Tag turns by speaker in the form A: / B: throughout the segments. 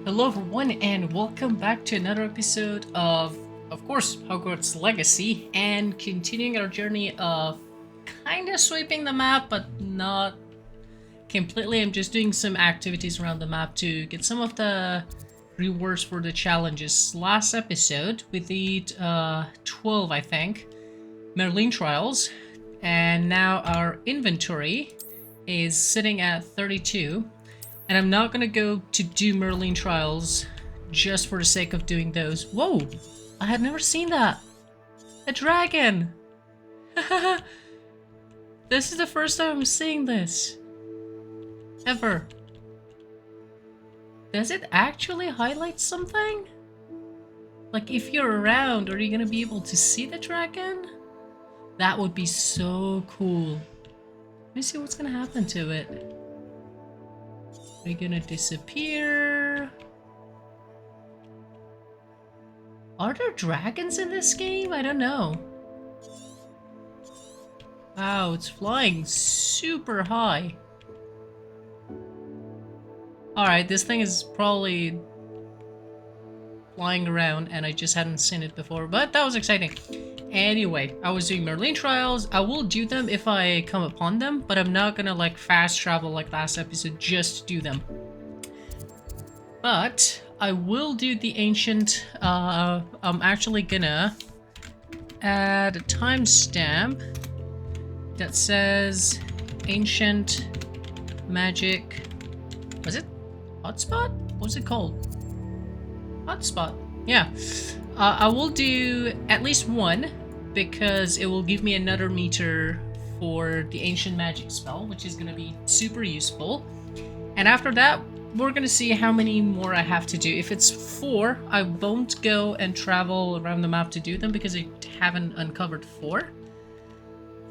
A: Hello everyone and welcome back to another episode of course, Hogwarts Legacy, and continuing our journey of kinda sweeping the map, but not completely. I'm just doing some activities around the map to get some of the rewards for the challenges. Last episode, we did 12, I think, Merlin trials, and now our inventory is sitting at 32. And I'm not gonna go to do Merlin trials just for the sake of doing those. Whoa! I had never seen that! A dragon! This is the first time I'm seeing this. Ever. Does it actually highlight something? Like, if you're around, are you gonna be able to see the dragon? That would be so cool. Let me see what's gonna happen to it. We're gonna disappear. Are there dragons in this game? I don't know. Wow, it's flying super high. Alright, this thing is probably flying around and I just hadn't seen it before, but that was exciting. Anyway, I was doing Merlin trials. I will do them if I come upon them, but I'm not gonna like fast travel like last episode just to do them. But I will do the ancient. I'm actually gonna add a timestamp that says ancient magic. Was it Hotspot? What was it called? Hotspot. Yeah. I will do at least one, because it will give me another meter for the ancient magic spell, which is going to be super useful. And after that, we're going to see how many more I have to do. If it's 4, I won't go and travel around the map to do them, because I haven't uncovered 4.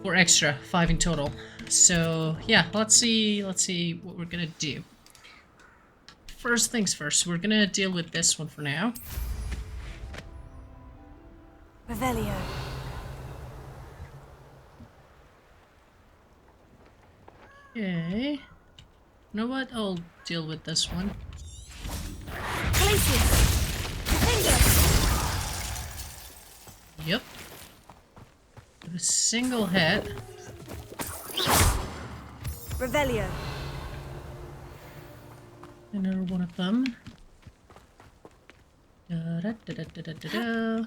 A: 4 extra, 5 in total. So yeah, let's see what we're going to do. First things first, we're going to deal with this one for now.
B: Revelio.
A: Okay. You know what? I'll deal with this one. Yep. With a single hit.
B: Revelio.
A: Another one of them. Da-da-da-da-da-da-da.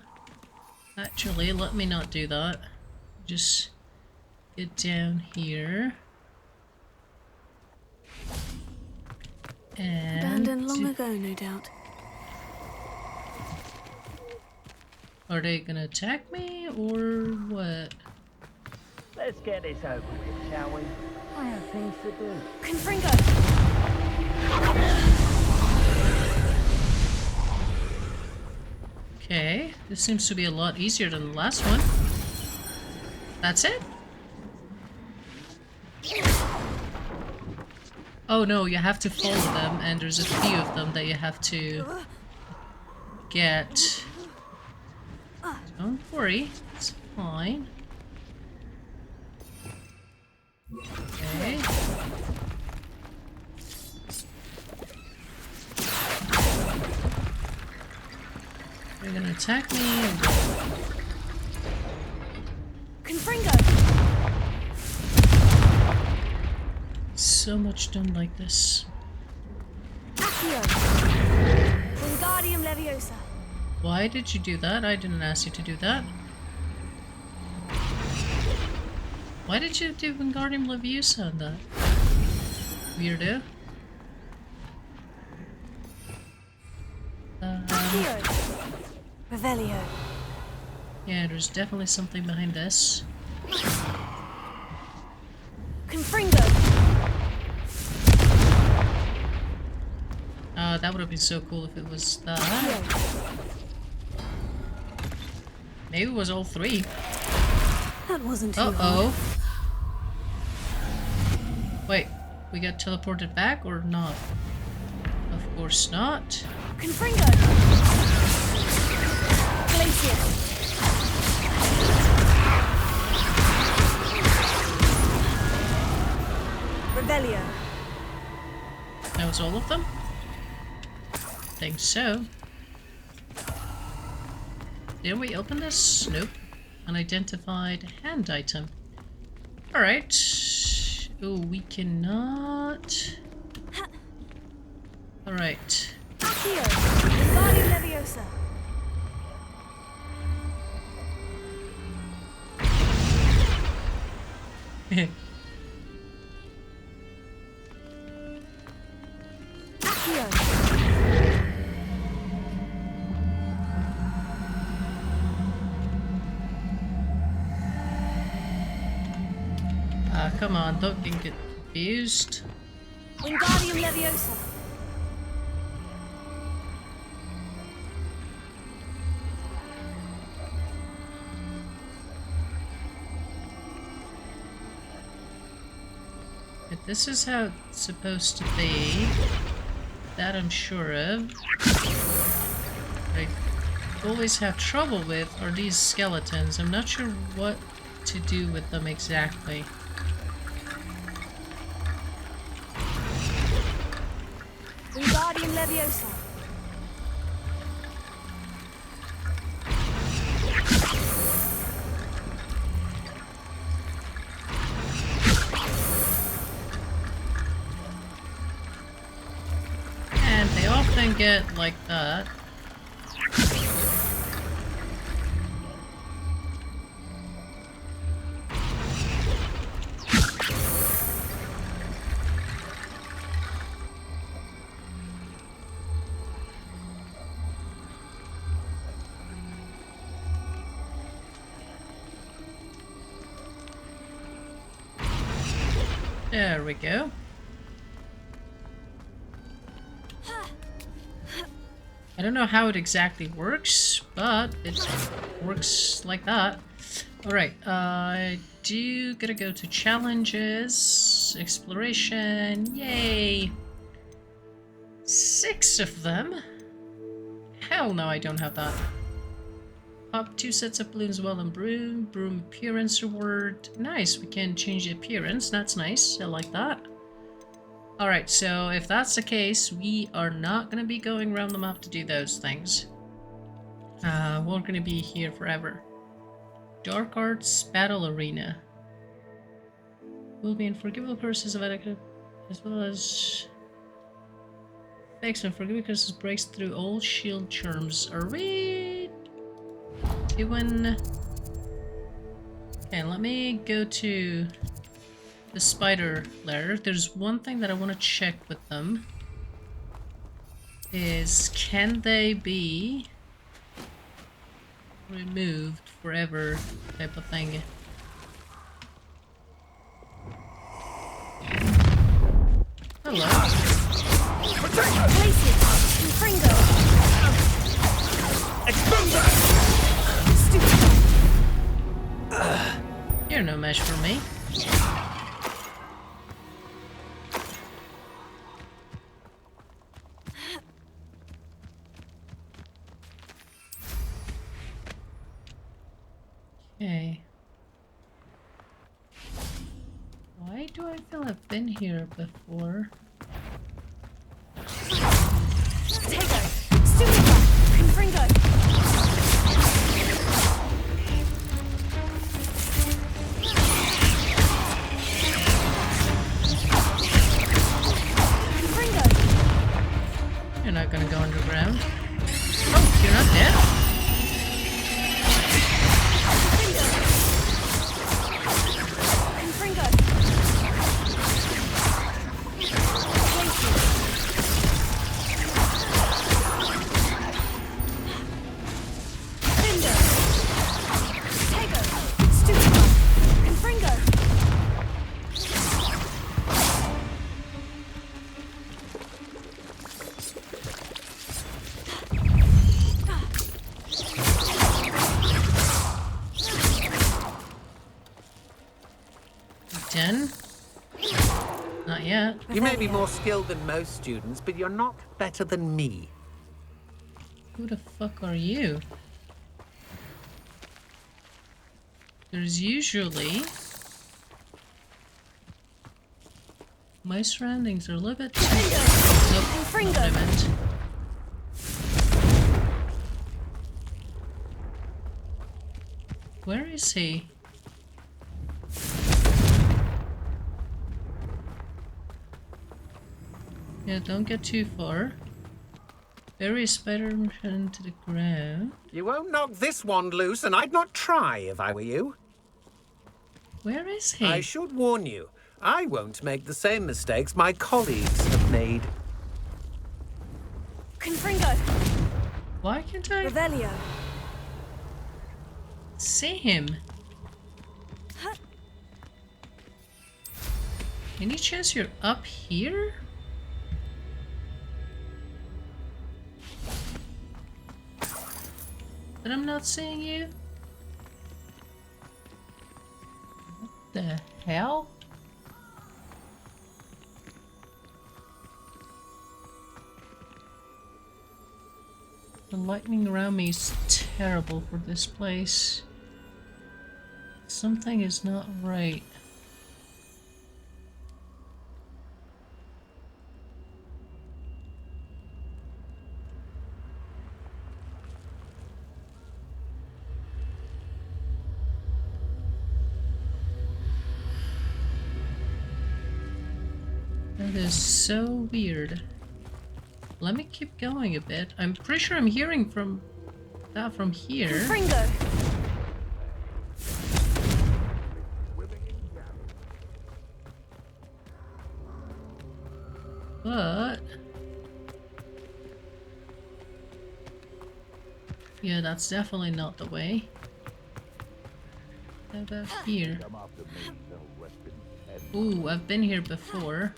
A: Actually, let me not do that. Just get down here. And
B: Abandoned long ago, no doubt.
A: Are they gonna attack me or what?
C: Let's get this over with, shall we? I have things to do.
B: Confringo!
A: Okay, this seems to be a lot easier than the last one. That's it? Oh no, you have to follow them, and there's a few of them that you have to get. Don't worry, it's fine. Okay. They're gonna attack me.
B: Confringo!
A: So much done like this.
B: Accio! Wingardium Leviosa.
A: Why did you do that? I didn't ask you to do that. Why did you do Wingardium Leviosa on that? Weirdo.
B: Accio! Revelio.
A: Yeah, there's definitely something behind this.
B: Confringo!
A: That would have been so cool if it was that.
B: Accio.
A: Maybe it was all 3.
B: That wasn't too
A: Uh-oh.
B: hard.
A: Wait, we got teleported back or not? Of course not.
B: Confringo! Glacier! Revelio.
A: That was all of them? think so. Did we open this? Nope. Unidentified hand item. Alright. Oh, we cannot. Alright.
B: Accio, Wingardium Leviosa. Accio.
A: Come on, don't get confused.
B: Wingardium Leviosa.
A: But this is how it's supposed to be. That I'm sure of. I always have trouble with are these skeletons. I'm not sure what to do with them exactly.
B: Wingardium Leviosa.
A: And they often get like that. There we go. I don't know how it exactly works, but it works like that. Alright, I do gotta go to challenges, exploration, yay! 6 of them? Hell no, I don't have that. Pop 2 sets of balloons well and broom appearance reward. Nice, we can change the appearance, that's nice, I like that. Alright, so if that's the case, we are not going to be going around the map to do those things. We're going to be here forever. Dark Arts Battle Arena. Will be unforgivable curses of etiquette, as well as effects of unforgivable curses breaks through all shield charms. Are we doing... Okay, let me go to the spider lair. There's one thing that I want to check with them. Is can they be removed forever type of thing? Hello.
B: Place it. Confringo. Stupid.
A: You're no match for me. Okay. Why do I feel I've been here before?
B: Tego. Stupid. Confringo.
A: You're not gonna go underground. Oh, you're not dead? Not yet.
D: You may be more skilled than most students, but you're not better than me.
A: Who the fuck are you? There's usually... My surroundings are a little bit... Nope, not what I meant. Where is he? Yeah, don't get too far. Bury Spider-Man to the ground.
D: You won't knock this wand loose, and I'd not try if I were you.
A: Where is he?
D: I should warn you, I won't make the same mistakes my colleagues have made.
B: Confringo.
A: Why can't I
B: Revelio.
A: see him? Any chance you're up here? But I'm not seeing you? What the hell? The lightning around me is terrible for this place. Something is not right. That is so weird. Let me keep going a bit. I'm pretty sure I'm hearing from that from here.
B: Confringo.
A: But yeah, that's definitely not the way. How about here? Ooh, I've been here before.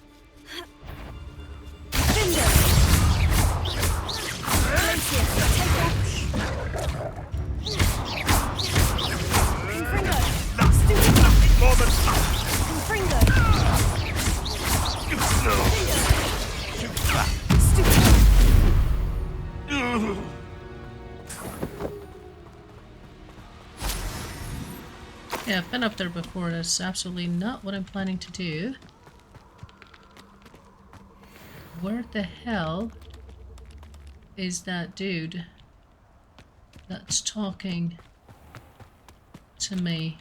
A: Yeah, I've been up there before. That's absolutely not what I'm planning to do. Where the hell is that dude that's talking to me?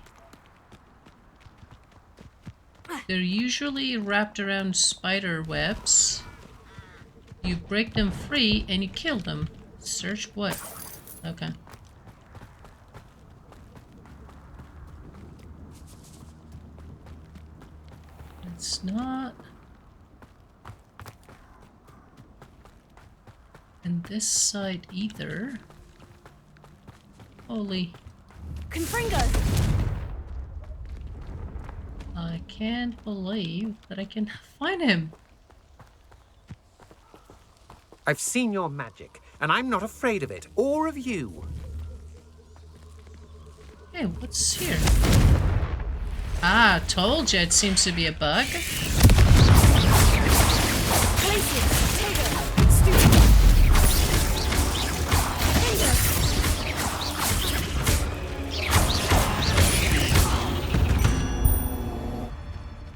A: They're usually wrapped around spider webs. You break them free and you kill them. Search what? Okay. It's not. And this side either. Holy.
B: Confringo.
A: I can't believe that I can find him.
D: I've seen your magic, and I'm not afraid of it, or of you.
A: Hey, what's here? Ah, told you it seems to be a bug.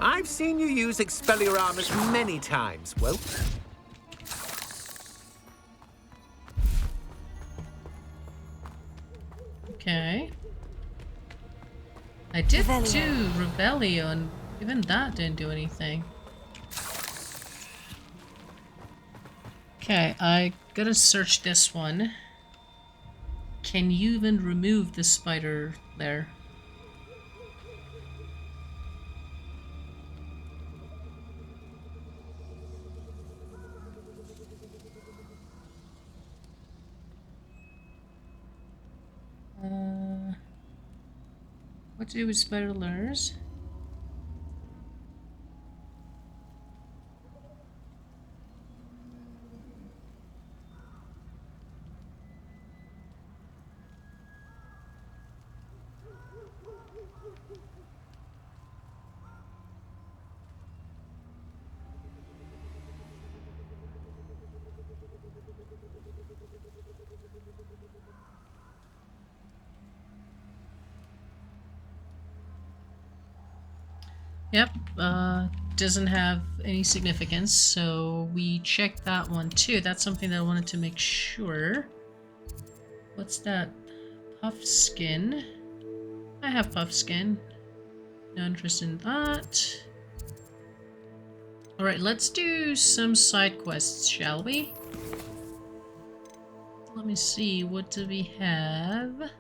D: I've seen you use Expelliarmus many times, Will.
A: Okay. I did do Revelio, and even that didn't do anything. Okay, I gotta search this one. Can you even remove the spider there? What to do with spider lures? Yep, doesn't have any significance, so we checked that one too. That's something that I wanted to make sure. What's that? Puff skin. I have puff skin. No interest in that. Alright, let's do some side quests, shall we? Let me see, what do we have?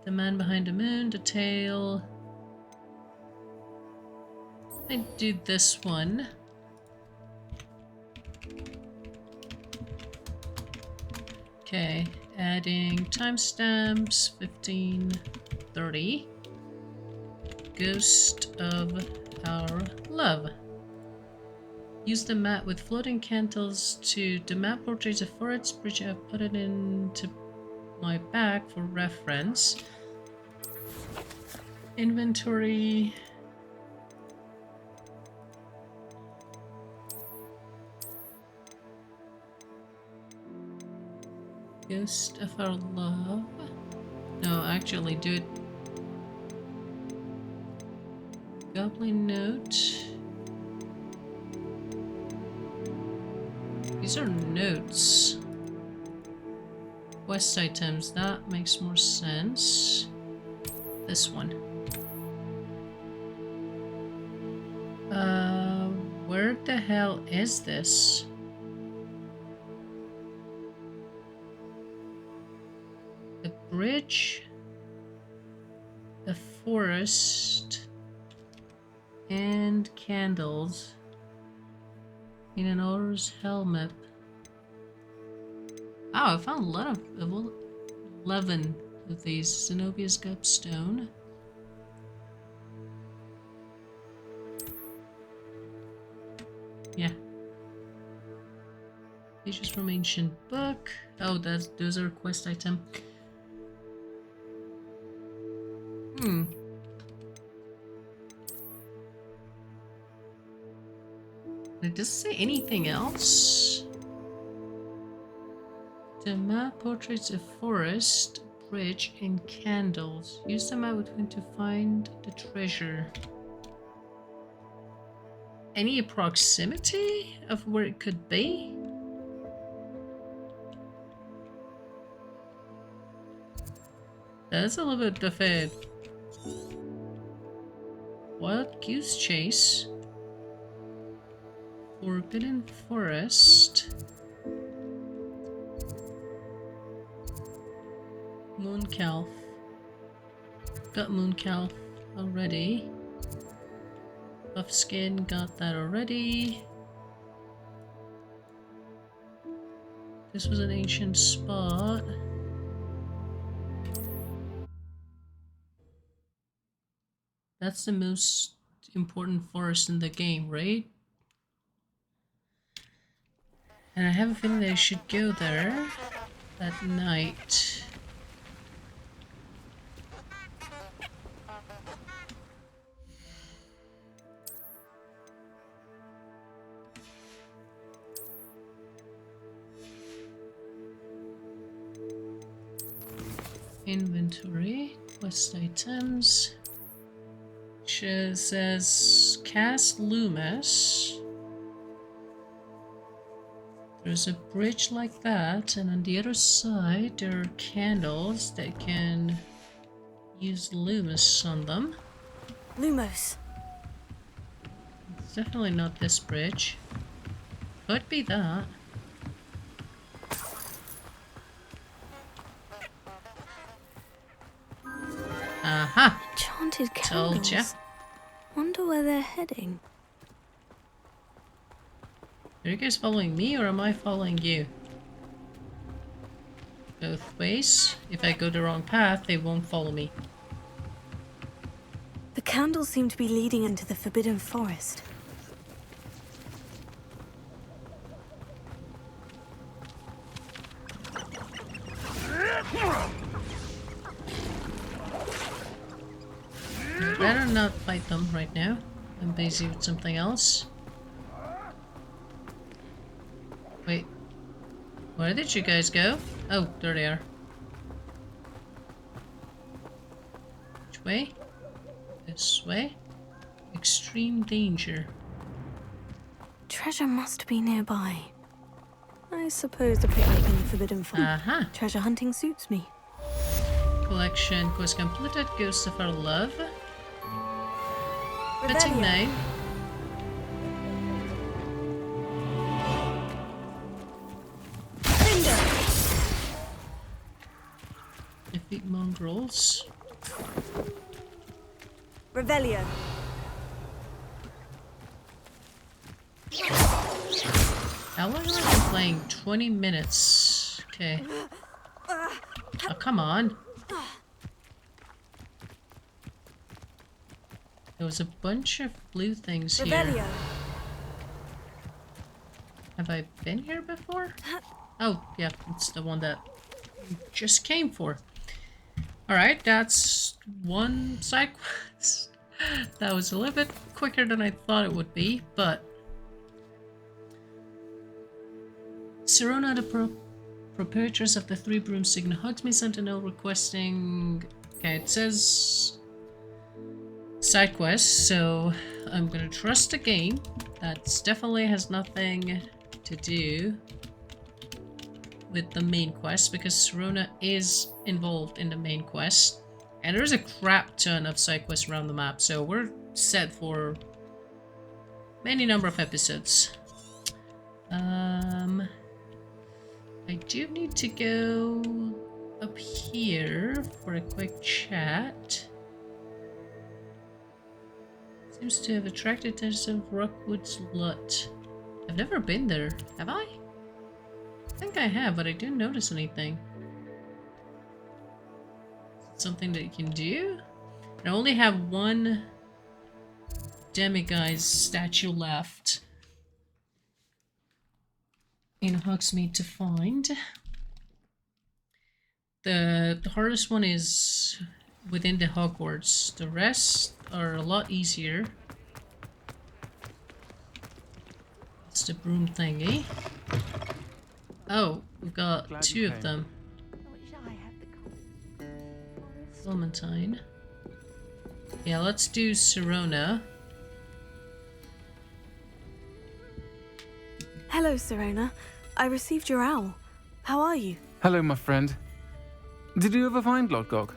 A: The man behind the moon, the tail. I do this one. Okay, adding timestamps 1530. Ghost of our love. Use the map with floating candles to the map portraits of forest bridge. I've put it into my bag for reference. Inventory. Ghost of our love. No, actually do it. Goblin note. These are notes. Quest items, that makes more sense. This one. Where the hell is this? A bridge, a forest, and candles in an AORUS helmet. Oh, I found a lot of 11 of these. Zenobia's Gobstone. Yeah. Pages from ancient book. Oh, those are quest item. It doesn't say anything else. The map portraits a forest, bridge, and candles. Use the map with him to find the treasure. Any proximity of where it could be? That's a little bit of a wild goose chase. Forbidden forest. Mooncalf. Got Mooncalf already. Buff skin, got that already. This was an ancient spot. That's the most important forest in the game, right? And I have a feeling that I should go there at night. Inventory, quest items. Which says cast Loomis. There's a bridge like that, and on the other side there are candles that can use Loomis on them.
B: Lumos.
A: It's definitely not this bridge. Could be that. Aha!
B: Enchanted candles.
A: Told ya.
B: Wonder where they're heading.
A: Are you guys following me or am I following you? Both ways. If I go the wrong path, they won't follow me.
B: The candles seem to be leading into the Forbidden Forest.
A: I'd better not fight them right now. I'm busy with something else. Wait. Where did you guys go? Oh, there they are. Which way? This way? Extreme danger.
B: Treasure must be nearby. I suppose the picnic in the Forbidden Forest.
A: Aha!
B: Treasure hunting suits me.
A: Collection quest completed. Ghost of Our Love. Fitting
B: Revelio.
A: name. Defeat mongrels.
B: Revelio.
A: How long have I been playing? 20 minutes. Okay. Oh, come on. There was a bunch of blue things here.
B: Revelio.
A: Have I been here before? Oh, yeah, it's the one that we just came for. Alright, that's one side quest. That was a little bit quicker than I thought it would be, but... Sirona, the proprietors of the Three Broom Signa Hogsmeade Sentinel requesting... Okay, it says... side quest, so I'm gonna trust the game. That definitely has nothing to do with the main quest, because Sirona is involved in the main quest. And there's a crap ton of side quests around the map, so we're set for many number of episodes. I do need to go up here for a quick chat. Seems to have attracted attention of Rockwood's Lot. I've never been there, have I? I think I have, but I didn't notice anything. Something that you can do? I only have one demiguise statue left in Hogsmeade to find. The hardest one is within the Hogwarts. The rest are a lot easier. It's the broom thingy. Oh, we've got two of them. Clementine. Yeah, let's do Sirona.
B: Hello, Sirona. I received your owl. How are you?
E: Hello, my friend. Did you ever find Lodgok?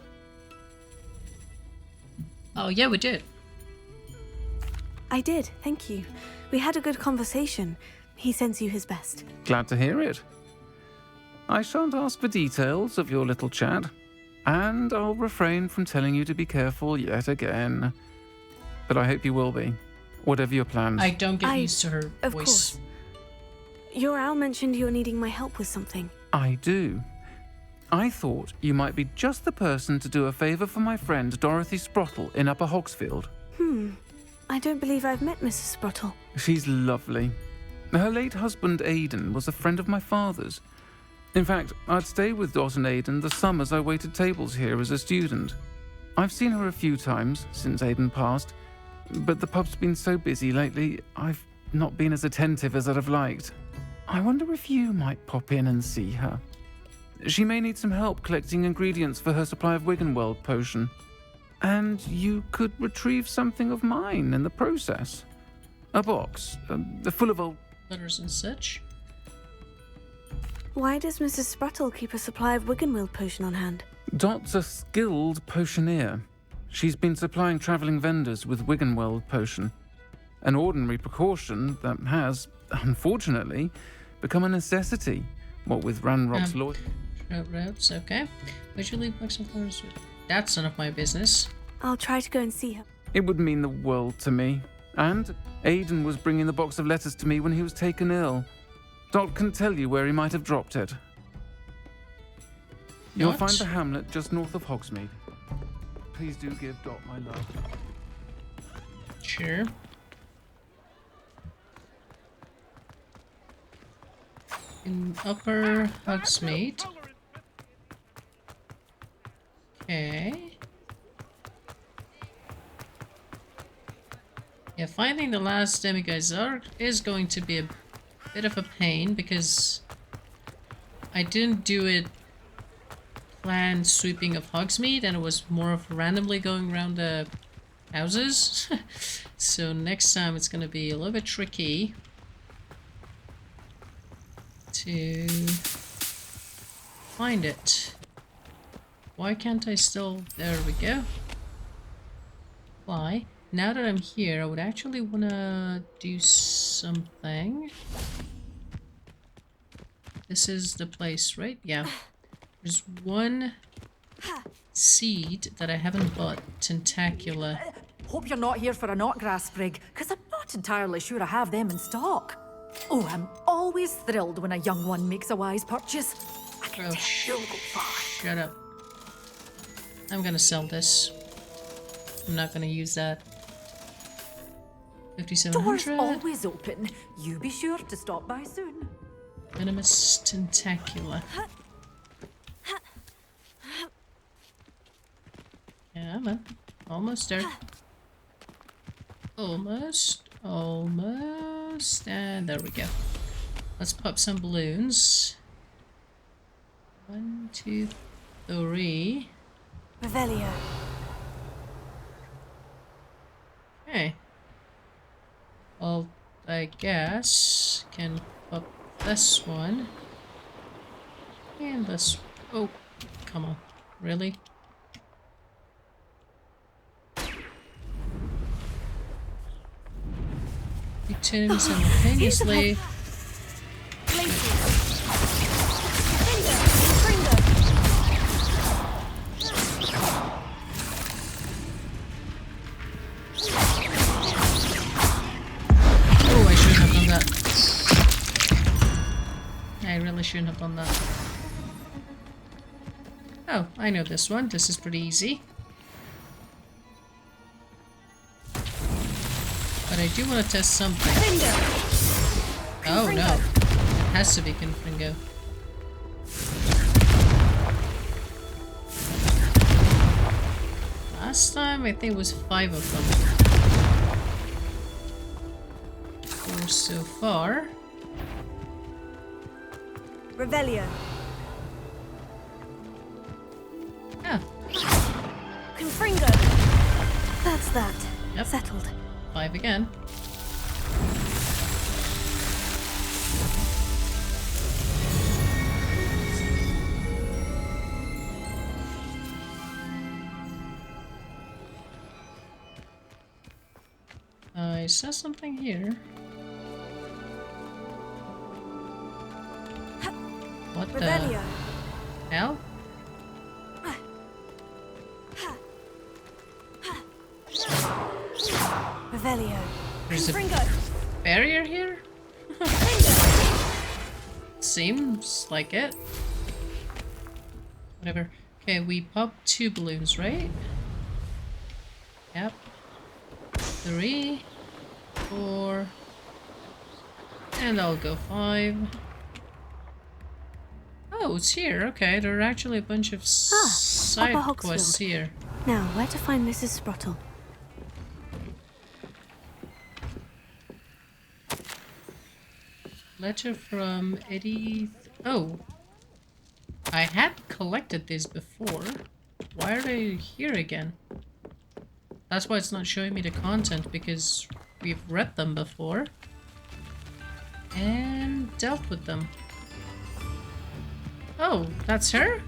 A: Oh, yeah, we did.
B: I did, thank you. We had a good conversation. He sends you his best.
E: Glad to hear it. I shan't ask for details of your little chat, and I'll refrain from telling you to be careful yet again. But I hope you will be, whatever your plans.
A: I don't get used to her
B: Of
A: voice.
B: course. Your owl mentioned you're needing my help with something.
E: I do. I thought you might be just the person to do a favour for my friend Dorothy Sprottle in Upper Hogsfield.
B: I don't believe I've met Mrs. Sprottle.
E: She's lovely. Her late husband Aidan was a friend of my father's. In fact, I'd stay with Dot and Aidan the summers I waited tables here as a student. I've seen her a few times since Aidan passed, but the pub's been so busy lately, I've not been as attentive as I'd have liked. I wonder if you might pop in and see her. She may need some help collecting ingredients for her supply of Wiggenweld potion. And you could retrieve something of mine in the process. A box, full of old...
A: Letters and such.
B: Why does Mrs. Sprottle keep a supply of Wiggenweld potion on hand?
E: Dot's a skilled potioneer. She's been supplying travelling vendors with Wiggenweld potion. An ordinary precaution that has, unfortunately, become a necessity. What with Ranrock's law...
A: Routes, okay. Would you leave box of flowers? That's none of my business.
B: I'll try to go and see her.
E: It would mean the world to me. And Aidan was bringing the box of letters to me when he was taken ill. Dot can tell you where he might have dropped it. You'll
A: What?
E: find the hamlet just north of Hogsmeade. Please do give Dot my love.
A: Sure. In Upper Hogsmeade. Okay. Yeah, finding the last demiguise is going to be a bit of a pain because I didn't do it planned sweeping of Hogsmeade and it was more of randomly going around the houses. So next time it's gonna be a little bit tricky to find it. Why can't I still... There we go. Fly. Now that I'm here, I would actually want to do something. This is the place, right? Yeah. There's one seed that I haven't bought. Tentacula.
F: Hope you're not here for a knotgrass sprig, because I'm not entirely sure I have them in stock. Oh, I'm always thrilled when a young one makes a wise purchase. I can tell you'll go far.
A: Shut up. I'm gonna sell this. I'm not gonna use that.
F: Doors
A: 5700.
F: always open. You be sure to stop by soon.
A: Venomous Tentacula. Yeah, man. Almost there. Almost. Almost. And there we go. Let's pop some balloons. 1, 2, 3.
B: Revelio.
A: Okay. Well, I guess can pop this one. And this. Oh, come on. Really? You turn them simultaneously. Oh, I shouldn't have done that. I really shouldn't have done that. Oh, I know this one. This is pretty easy. But I do want to test something. Oh no. It has to be Confringo. Last time I think it was 5 of them. 4 so far.
B: Revelio.
A: Yeah.
B: Confringo. That's that.
A: Yep.
B: Settled.
A: 5 again. I saw something here. What the
B: Revelio.
A: hell?
B: Revelio.
A: There's a
B: Confringo.
A: barrier here? Seems like it. Whatever. Okay, we popped 2 balloons, right? Yep. 3, 4, and I'll go 5. Oh, it's here. Okay, there are actually a bunch of side
B: Upper
A: quests
B: Hogsfield.
A: here.
B: Now, where to find Mrs. Sprottle?
A: Letter from Eddie. Oh, I had collected these before. Why are they here again? That's why it's not showing me the content, because we've read them before and dealt with them. Oh, that's her?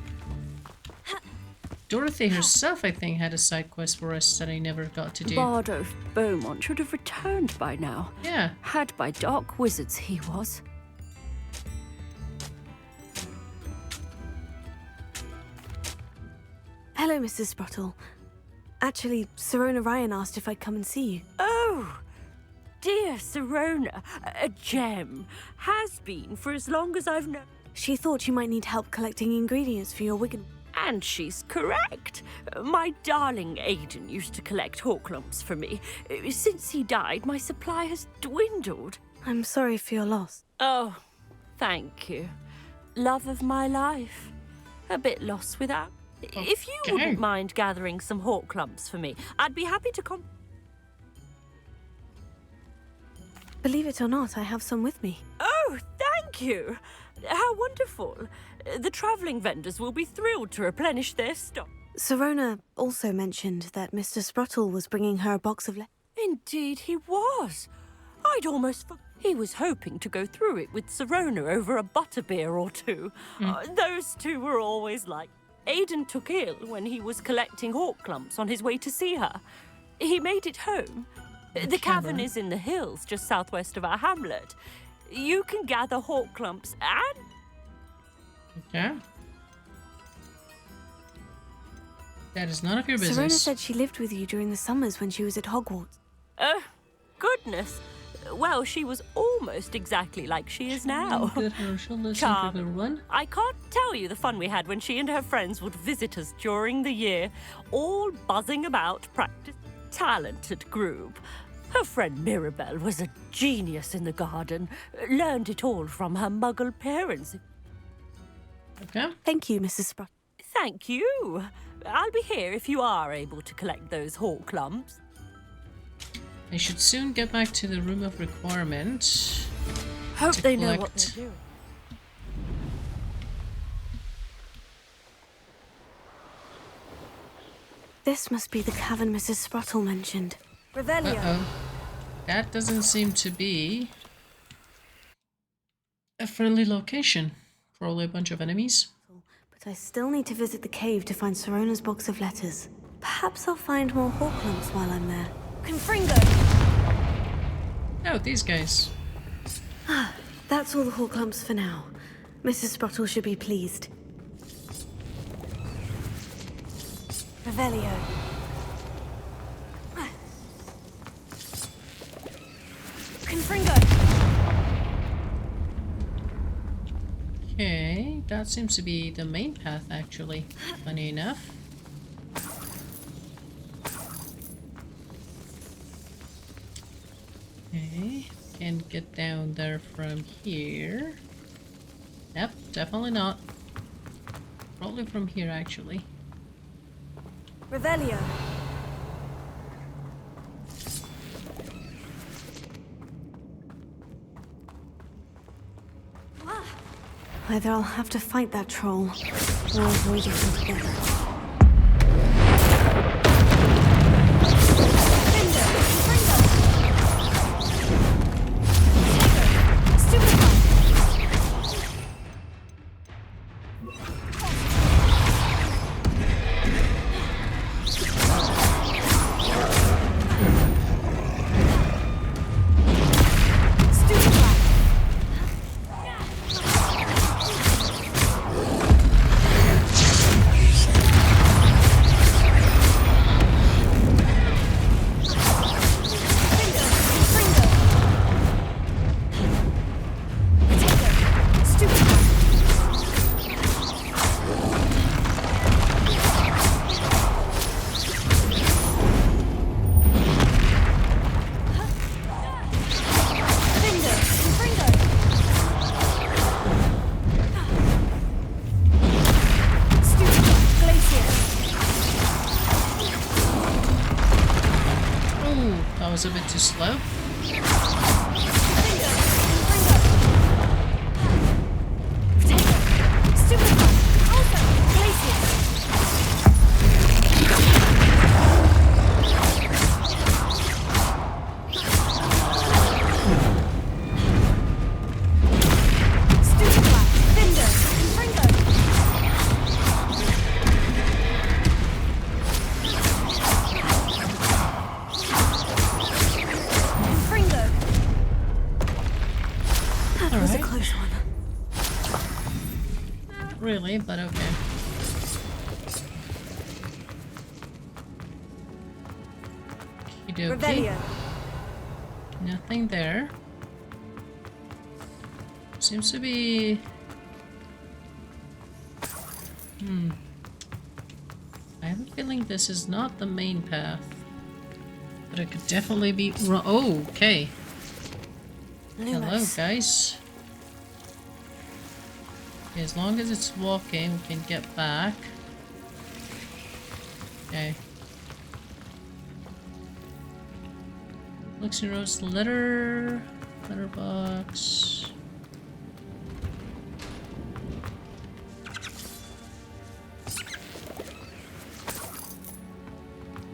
A: Dorothy herself, I think, had a side quest for us that I never got to do.
G: Bardo Beaumont should have returned by now.
A: Yeah.
G: Had by dark wizards he was.
B: Hello, Mrs. Sprottle. Actually, Sirona Ryan asked if I'd come and see you.
G: Oh, dear Sirona, a gem. Has been for as long as I've known.
B: She thought you might need help collecting ingredients for your Wigan.
G: And she's correct. My darling Aidan used to collect hawk lumps for me. Since he died, my supply has dwindled.
B: I'm sorry for your loss.
G: Oh, thank you. Love of my life. A bit lost without. If you wouldn't mind gathering some hawk lumps for me, I'd be happy to
B: Believe it or not, I have some with me.
G: Oh, thank you. How wonderful. The travelling vendors will be thrilled to replenish their stock.
B: Sirona also mentioned that Mr. Sprottle was bringing her a box of
G: Indeed he was. I'd almost He was hoping to go through it with Sirona over a butterbeer or two. Those two were always like... Aiden took ill when he was collecting hawk clumps on his way to see her. He made it home. The cavern is in the hills just southwest of our hamlet. You can gather hawk clumps and...
A: Okay. That is none of your business.
B: Serena said she lived with you during the summers when she was at Hogwarts.
G: Goodness. Well, she was almost exactly like she is now.
A: Good Herschel, listen to
G: Charming.
A: everyone.
G: I can't tell you the fun we had when she and her friends would visit us during the year, all buzzing about, practice. Talented group. Her friend Mirabelle was a genius in the garden. Learned it all from her muggle parents.
A: Okay.
B: Thank you, Mrs. Sprott.
G: Thank you. I'll be here if you are able to collect those hawk clumps.
A: I should soon get back to the room of requirement.
G: Hope
A: to
G: they know what
A: collect-
G: they're doing.
B: This must be the cavern Mrs. Sprottle mentioned. Revelio.
A: Uh-oh. That doesn't seem to be a friendly location. Probably a bunch of enemies.
B: But I still need to visit the cave to find Serona's box of letters. Perhaps I'll find more Hawklumps while I'm there. Confringo!
A: Oh, these guys.
B: That's all the Hawklumps for now. Mrs. Sprottle should be pleased. Revelio. Confringo!
A: Okay, that seems to be the main path, actually. Funny enough. Okay, can't get down there from here. Yep, definitely not. Probably from here, actually.
B: Revelio. Either I'll have to fight that troll, or avoid it altogether.
A: Was a bit too slow. Really, but okay. Okey-dokey. Nothing there. Seems to be... I have a feeling this is not the main path. But it could definitely be... Oh, okay. Hello, guys. As long as it's walking, we can get back. Okay. Looks and Rose letterbox.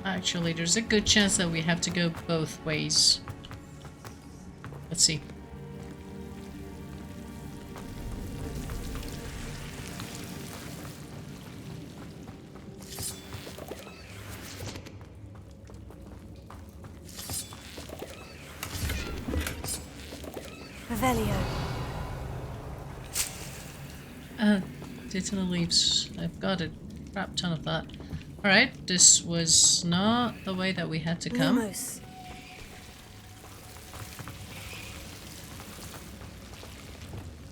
A: Actually, there's a good chance that we have to go both ways. Let's see.
B: Revelio.
A: Digital leaves. I've got a crap ton of that. Alright, this was not the way that we had to come.
B: Lumos.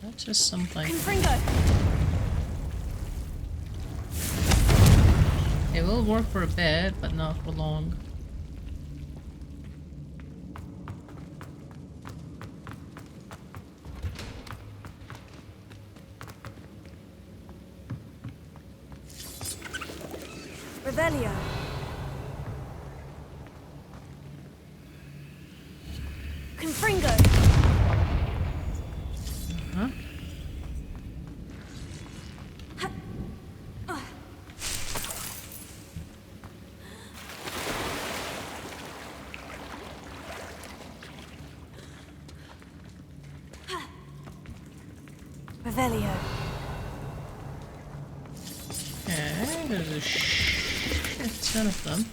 A: That's just something.
B: Confringo.
A: It will work for a bit, but not for long.
B: Revelio. Confringo.
A: Huh?
B: Revelio.
A: Okay, there's a shit ton of them.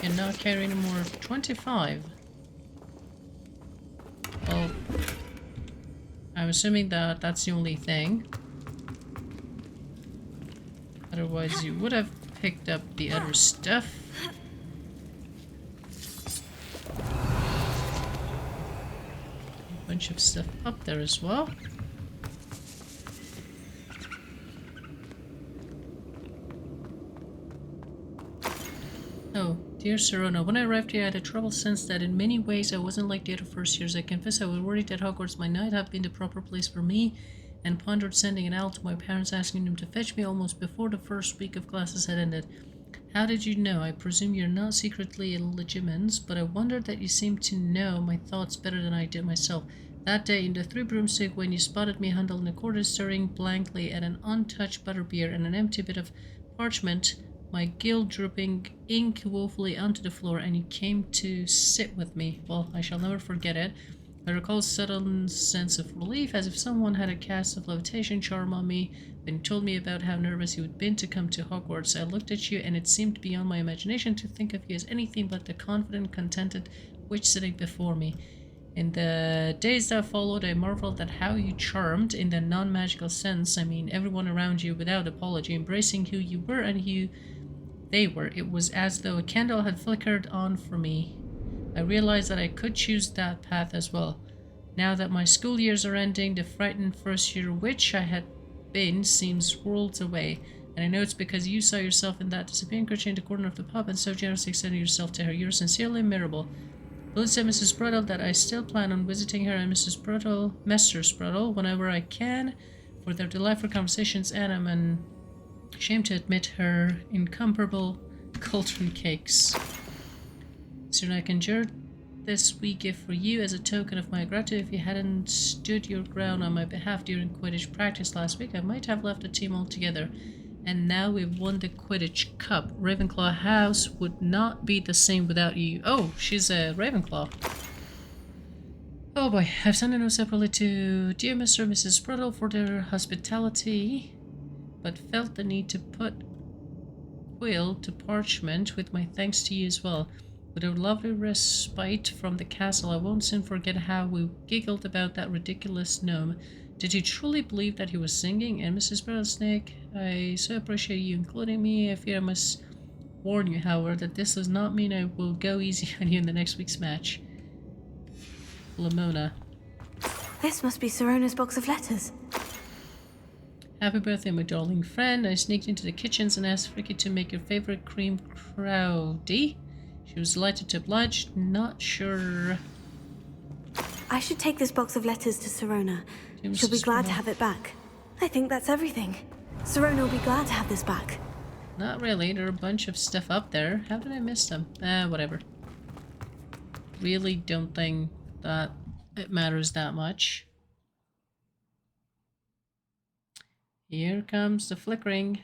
A: Can not carry any more. 25. Well, I'm assuming that that's the only thing. Otherwise, you would have picked up the other stuff. A bunch of stuff up there as well. Oh, dear Serona, when I arrived here I had a trouble sense that in many ways I wasn't like the other first years. I confess I was worried that Hogwarts might not have been the proper place for me, and pondered sending an owl to my parents asking them to fetch me almost before the first week of classes had ended. How did you know? I presume you're not secretly illegitimate, but I wondered that you seemed to know my thoughts better than I did myself. That day in the Three Broomstick, when you spotted me huddled in a corner staring blankly at an untouched butterbeer and an empty bit of parchment, my guilt dripping ink woefully onto the floor, and you came to sit with me. Well, I shall never forget it. I recall a sudden sense of relief, as if someone had a cast of levitation charm on me. When you told me about how nervous you had been to come to Hogwarts, I looked at you, and it seemed beyond my imagination to think of you as anything but the confident, contented witch sitting before me. In the days that followed, I marveled at how you charmed, in the non-magical sense, I mean everyone around you without apology, embracing who you were and who they were. It was as though a candle had flickered on for me. I realized that I could choose that path as well. Now that my school years are ending, the frightened first-year witch I had been seems worlds away. And I know it's because you saw yourself in that disappearing creature in the corner of the pub and so generously extended yourself to her. You're sincerely admirable. Will say Mrs. Spruttle that I still plan on visiting her and Mrs. Spruttle, Mr. Spruttle, whenever I can, for their delightful conversations, and I'm ashamed to admit her incomparable cauldron cakes. Soon I conjured this wee gift for you as a token of my gratitude. If you hadn't stood your ground on my behalf during Quidditch practice last week, I might have left the team altogether. And now we've won the Quidditch Cup. Ravenclaw House would not be the same without you. Oh, she's a Ravenclaw. Oh boy, I've sent a note separately to dear Mr. and Mrs. Spruttle for their hospitality, but felt the need to put quill to parchment with my thanks to you as well. With a lovely respite from the castle, I won't soon forget how we giggled about that ridiculous gnome. Did you truly believe that he was singing? And Mrs. Rattlesnake, I so appreciate you including me. I fear I must warn you, however, that this does not mean I will go easy on you in the next week's match. Lamona.
B: This must be Sirona's box of letters.
A: Happy birthday, my darling friend. I sneaked into the kitchens and asked Fricky to make your favorite cream crowdie. She was delighted to oblige. Not sure.
B: I should take this box of letters to Sirona. She'll be glad to have it back. I think that's everything. Sirona will be glad to have this back.
A: Not really. There are a bunch of stuff up there. How did I miss them? Whatever. Really don't think that it matters that much. Here comes the flickering.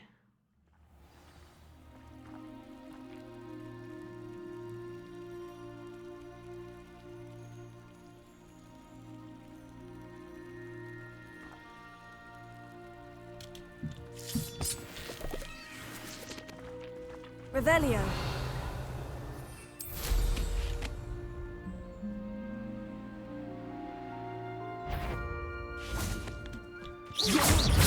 B: Revelio.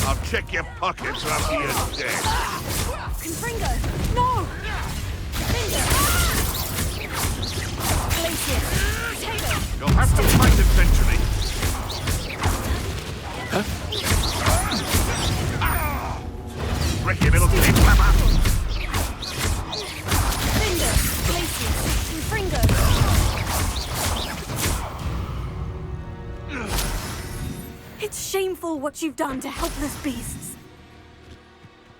H: I'll check your pockets after you're dead.
B: Confringo! No! Finger! Glacier! Potato!
H: You'll have to fight eventually. Ricky, little pig flapper!
B: Finger! Glacier! Confringo! It's shameful what you've done to helpless beasts.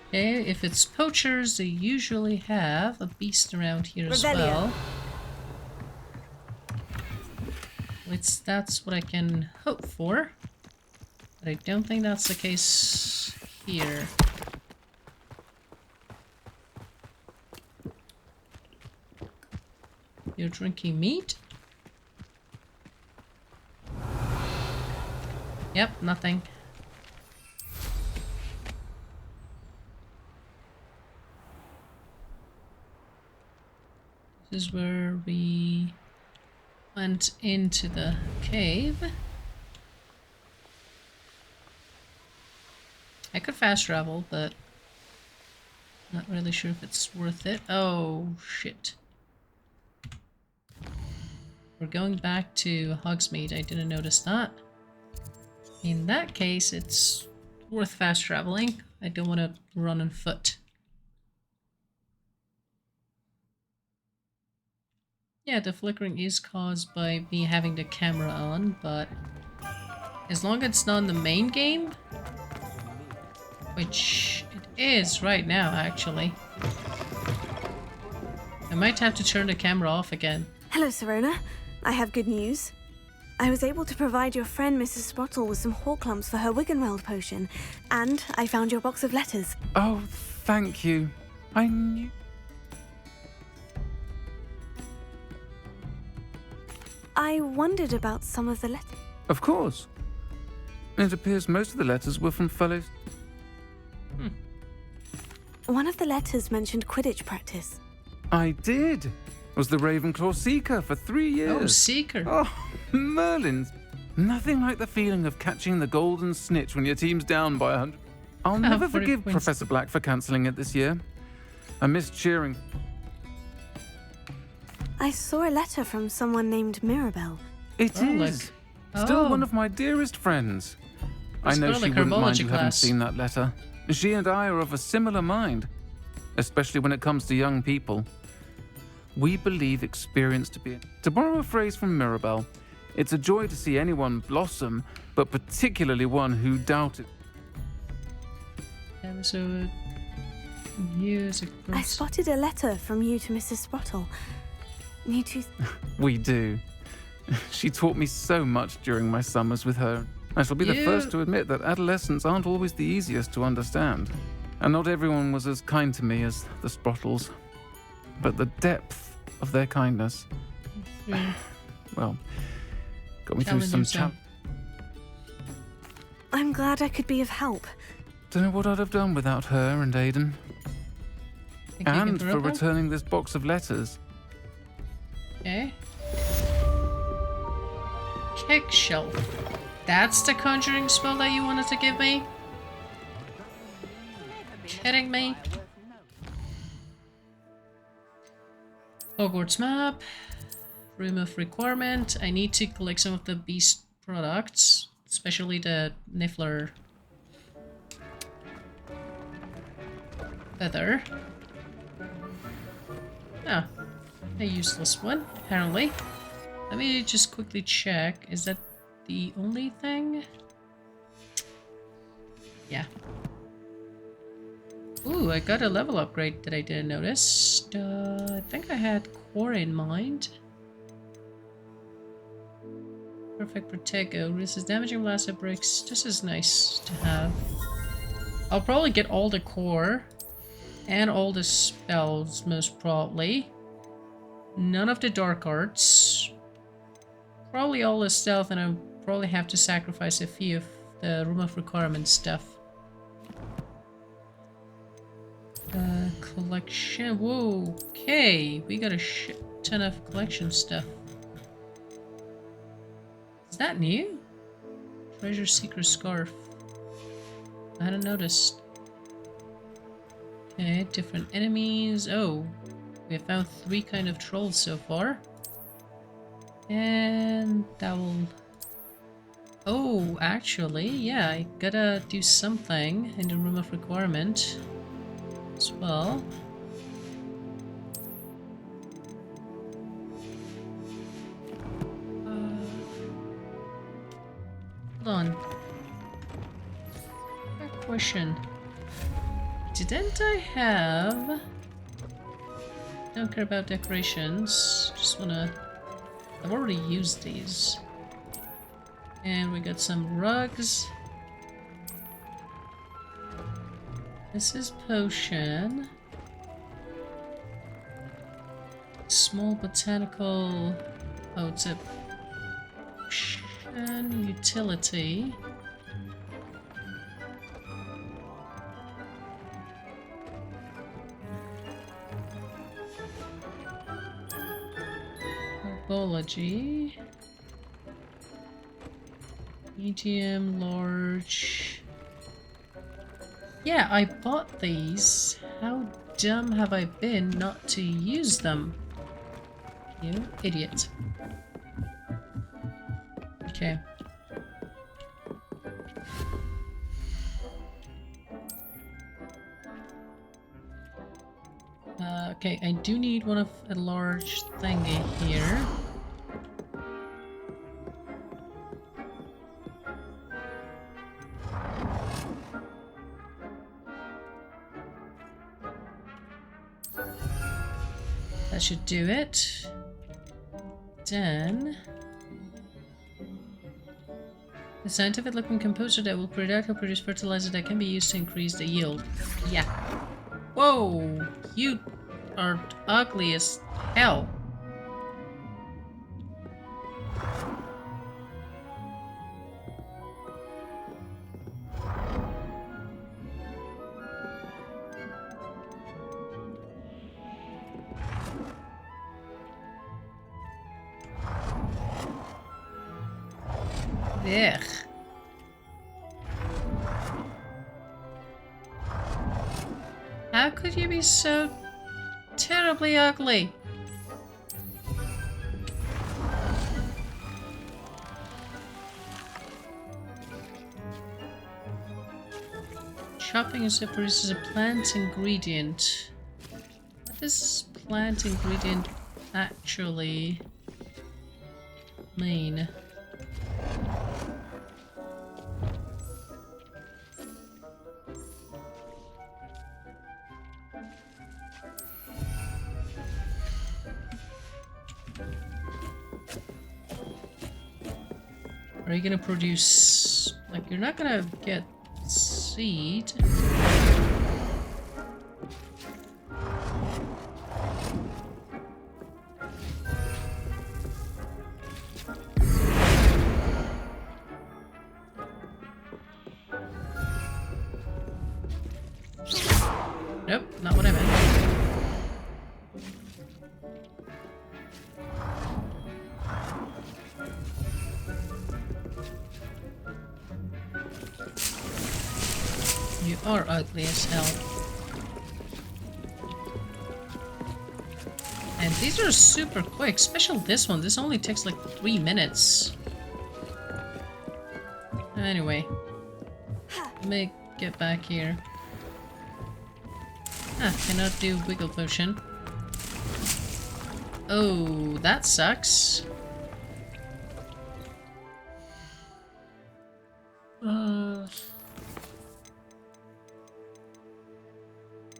A: Okay, if it's poachers, they usually have a beast around here as
B: Revelio.
A: well. That's what I can hope for. But I don't think that's the case here. You're drinking meat? Yep, nothing. This is where we went into the cave. I could fast travel, but not really sure if it's worth it. Oh, shit. We're going back to Hogsmeade. I didn't notice that. In that case, it's worth fast traveling. I don't want to run on foot. Yeah, the flickering is caused by me having the camera on, but as long as it's not in the main game, which it is right now, actually, I might have to turn the camera off again.
B: Hello, Sirona. I have good news. I was able to provide your friend Mrs. Sprottle with some hawk lumps for her Wiggenweld potion, and I found your box of letters.
E: Oh, thank you. I knew...
B: I wondered about some of the letters.
E: Of course. It appears most of the letters were from fellows...
B: One of the letters mentioned Quidditch practice.
E: I did. Was the Ravenclaw Seeker for 3 years.
A: Oh, Seeker.
E: Oh, Merlin's. Nothing like the feeling of catching the golden snitch when your team's down by 100. I'll never forgive Professor Black for cancelling it this year. I missed cheering.
B: I saw a letter from someone named Mirabelle.
E: It is. Still one of my dearest friends. I know she wouldn't mind you having seen that letter. She and I are of a similar mind, especially when it comes to young people. We believe experience to be... To borrow a phrase from Mirabelle, it's a joy to see anyone blossom, but particularly one who doubted.
A: Episode... Years ago.
B: I spotted a letter from you to Mrs. Sprottle. Need to...
E: We do. She taught me so much during my summers with her. I shall be the first to admit that adolescents aren't always the easiest to understand. And not everyone was as kind to me as the Sprottles. But the depth of their kindness, well, got me through some
B: I'm glad I could be of help.
E: Don't know what I'd have done without her and Aiden. And for returning this box of letters.
A: Okay. Kick shelf. That's the conjuring spell that you wanted to give me? Kidding me? Hogwarts map. Room of requirement. I need to collect some of the beast products, especially the Niffler feather. Ah, a useless one, apparently. Let me just quickly check. Is that the only thing? Yeah. Ooh, I got a level upgrade that I didn't notice. I think I had core in mind. Perfect Protect. This is damaging blaster bricks. This is nice to have. I'll probably get all the core and all the spells, most probably. None of the dark arts. Probably all the stealth, and I'll probably have to sacrifice a few of the Room of Requirement stuff. Collection. Whoa, okay. We got a shit ton of collection stuff. Is that new? Treasure Seeker Scarf. I hadn't noticed. Okay, different enemies. Oh, we have found 3 kind of trolls so far. And that will... Oh, actually, yeah, I gotta do something in the room of requirement as well. Hold on. Quick question. Didn't I have... Don't care about decorations. Just wanna... I've already used these. And we got some rugs. This is potion. Small botanical... Oh, it's a... Potion utility. Herbology. Medium, large. Yeah, I bought these. How dumb have I been not to use them? You idiot. Okay. Okay, I do need one of a large thingy here. That should do it. Then... A scientific looking composer that will produce fertilizer that can be used to increase the yield. Yeah. Whoa! You are ugly as hell. Ugh. How could you be so terribly ugly? Chopping is produces a plant ingredient. What does plant ingredient actually mean? Are you gonna produce... Like, you're not gonna get seed. Nope, not what I meant. You are ugly as hell. And these are super quick, especially this one. This only takes like 3 minutes. Anyway. Let me get back here. Ah, cannot do wiggle potion. Oh, that sucks.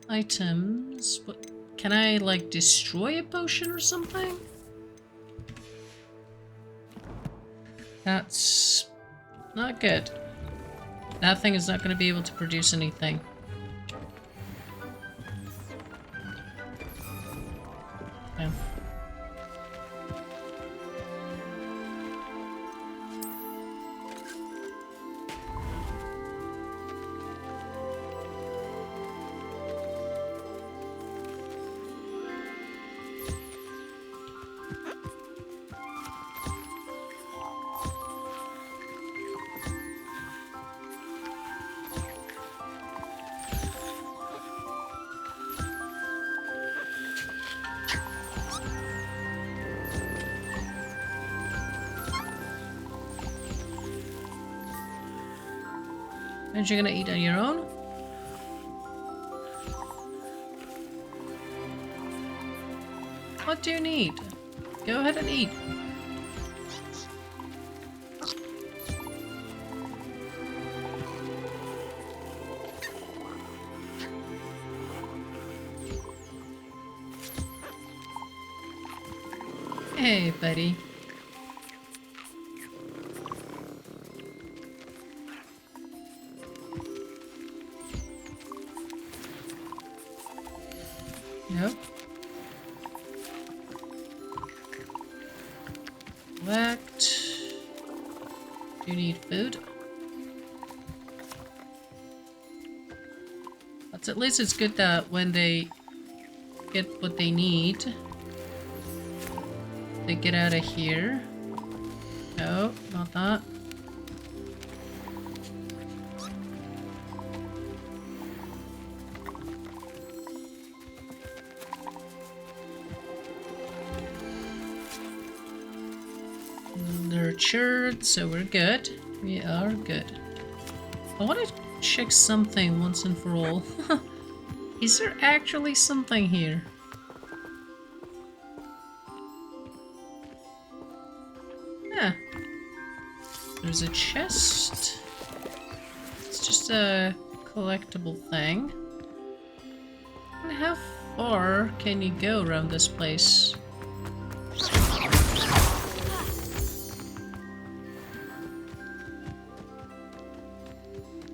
A: Items. What? Can I, like, destroy a potion or something? That's not good. That thing is not going to be able to produce anything. Okay. Aren't you gonna eat on your own? What do you need? Go ahead and eat. Hey, buddy. Nope. Collect. Do you need food? But at least it's good that when they get what they need, they get out of here. No, not that. They're cured, so we're good. We are good. I want to check something once and for all. Is there actually something here? Yeah. There's a chest. It's just a collectible thing. And how far can you go around this place?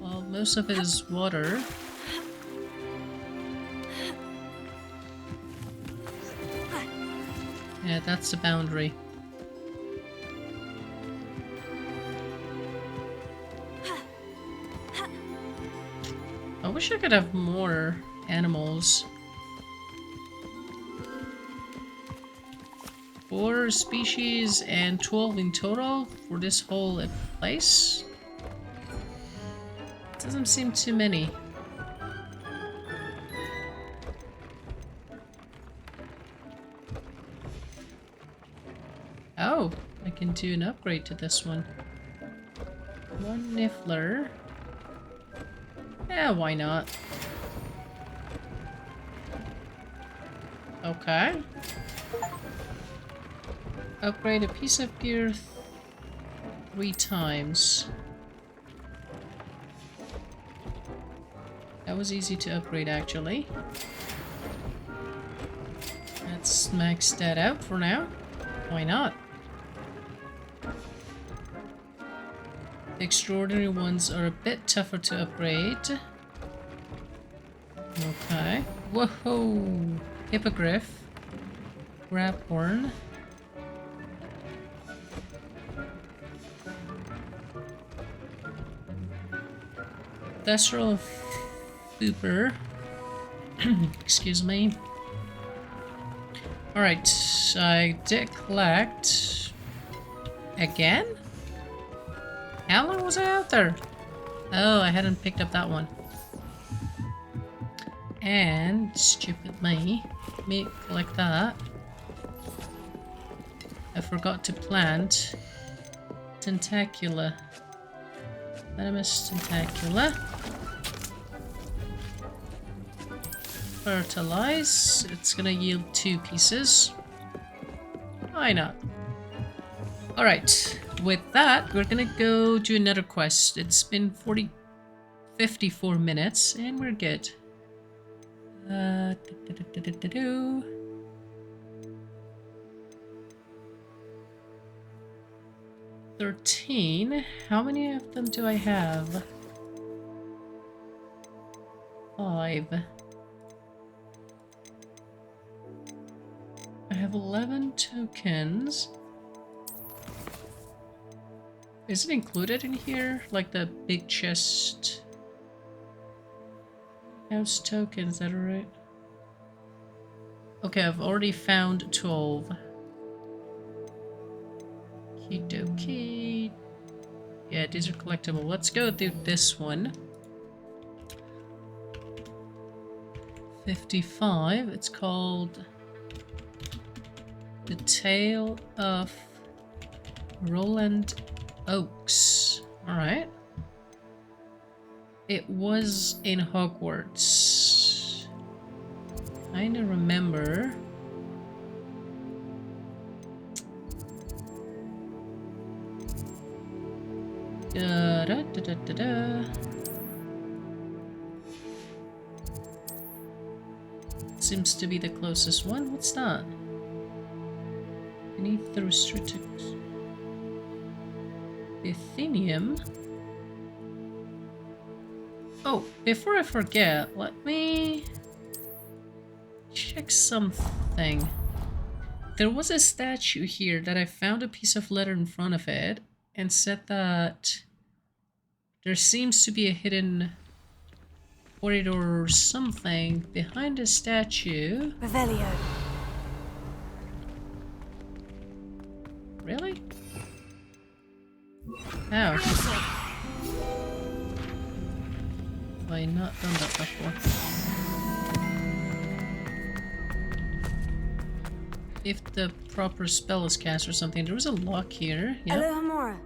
A: Well, most of it is water. Yeah, that's the boundary. I wish I could have more animals. 4 species and 12 in total for this whole place? Doesn't seem too many. Oh, I can do an upgrade to this one. 1 niffler. Yeah, why not? Okay. Upgrade a piece of gear 3 times. That was easy to upgrade, actually. Let's max that out for now. Why not? The extraordinary ones are a bit tougher to upgrade. Okay. Whoa! Hippogriff. Graphorn. Thestral Fooper. Excuse me. Alright, I did collect again? How long was I out there? Oh, I hadn't picked up that one. And stupid me collect that. I forgot to plant Tentacula. Venomous Tentacula. Fertilize. It's gonna yield 2 pieces. Why not? Alright, with that, we're gonna go do another quest. It's been 54 minutes, and we're good. 13. How many of them do I have? 5. I have 11 tokens. Is it included in here? Like the big chest? House tokens, is that right? Okay, I've already found 12. Okie. Yeah, these are collectible. Let's go do this one. 55. It's called The Tale of Rowland Oaks. Alright. it was in Hogwarts. Kinda remember. Da, da, da, da, da, da. Seems to be the closest one. What's that? Beneath the restricted Athenium. Oh, before I forget, let me check something. There was a statue here that I found a piece of letter in front of it and said that there seems to be a hidden corridor or something behind the statue.
B: Revelio.
A: Really? How? Have I not done that before? If the proper spell is cast or something, there was a lock here. Yeah.
B: Alohomora.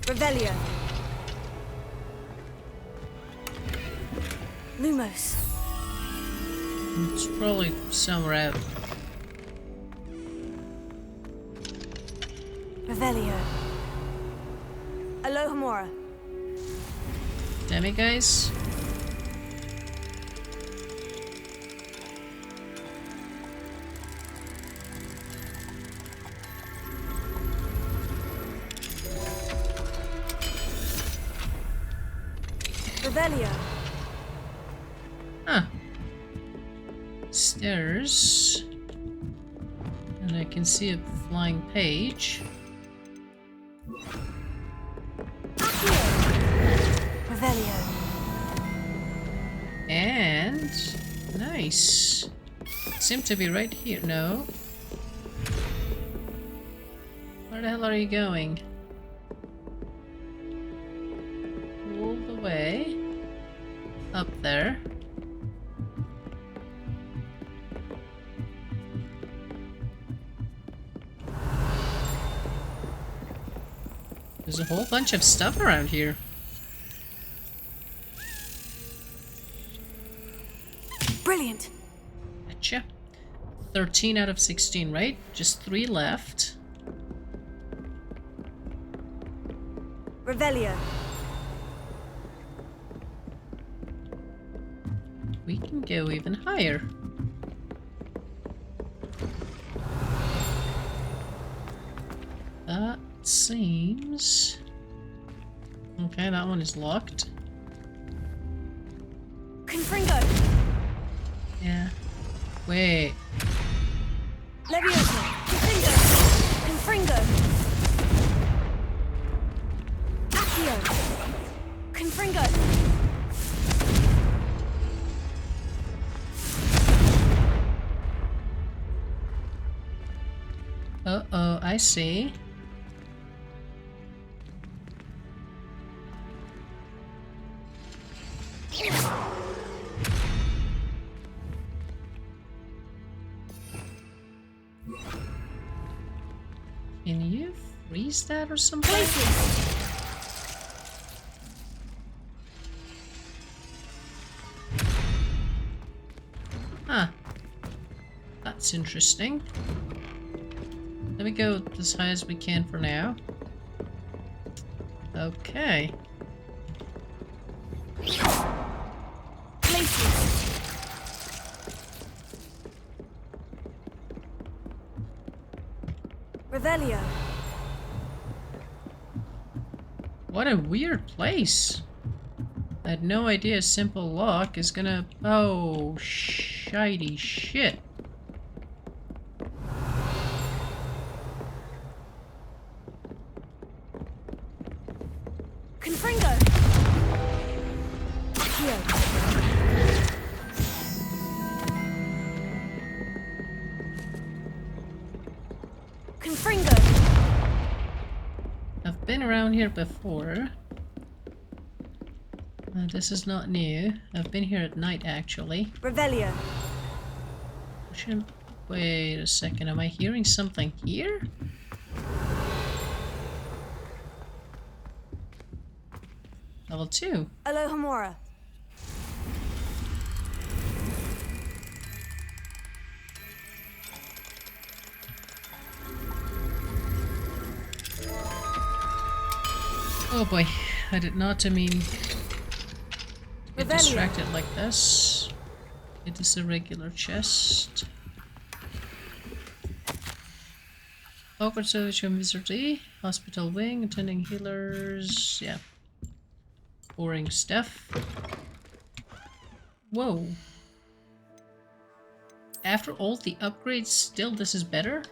B: Revelio. Lumos.
A: It's probably somewhere out.
B: Revelio. Alohomora.
A: Damn it, guys.
B: Revelio.
A: Huh. Stairs. And I can see a flying page.
B: Revelio.
A: And... nice. Seem to be right here. No. Where the hell are you going? All the way up there. There's a whole bunch of stuff around here.
B: Brilliant.
A: Gotcha. 13 out of 16, right? Just 3 left.
B: Revelio.
A: We can go even higher. That seems... okay, that one is locked.
B: Confringo.
A: Yeah. Wait.
B: Leviosa. Confringo. Confringo. Accio. Confringo.
A: Uh-oh, I see. Can you freeze that or something? Huh. That's interesting. Let me go as high as we can for now. Okay.
B: Revelio.
A: What a weird place. I had no idea a simple lock is gonna... oh, shitey shit.
B: Confringo. Accio. Confringo.
A: I've been around here before. This is not new. I've been here at night, actually.
B: Revelio.
A: Wait a second, am I hearing something here? Level 2.
B: Alohomora.
A: Oh boy, I did not mean to get distracted like this. It is a regular chest. Hogwarts Legacy, hospital wing, attending healers, yeah. Boring stuff. Whoa. After all the upgrades, still this is better?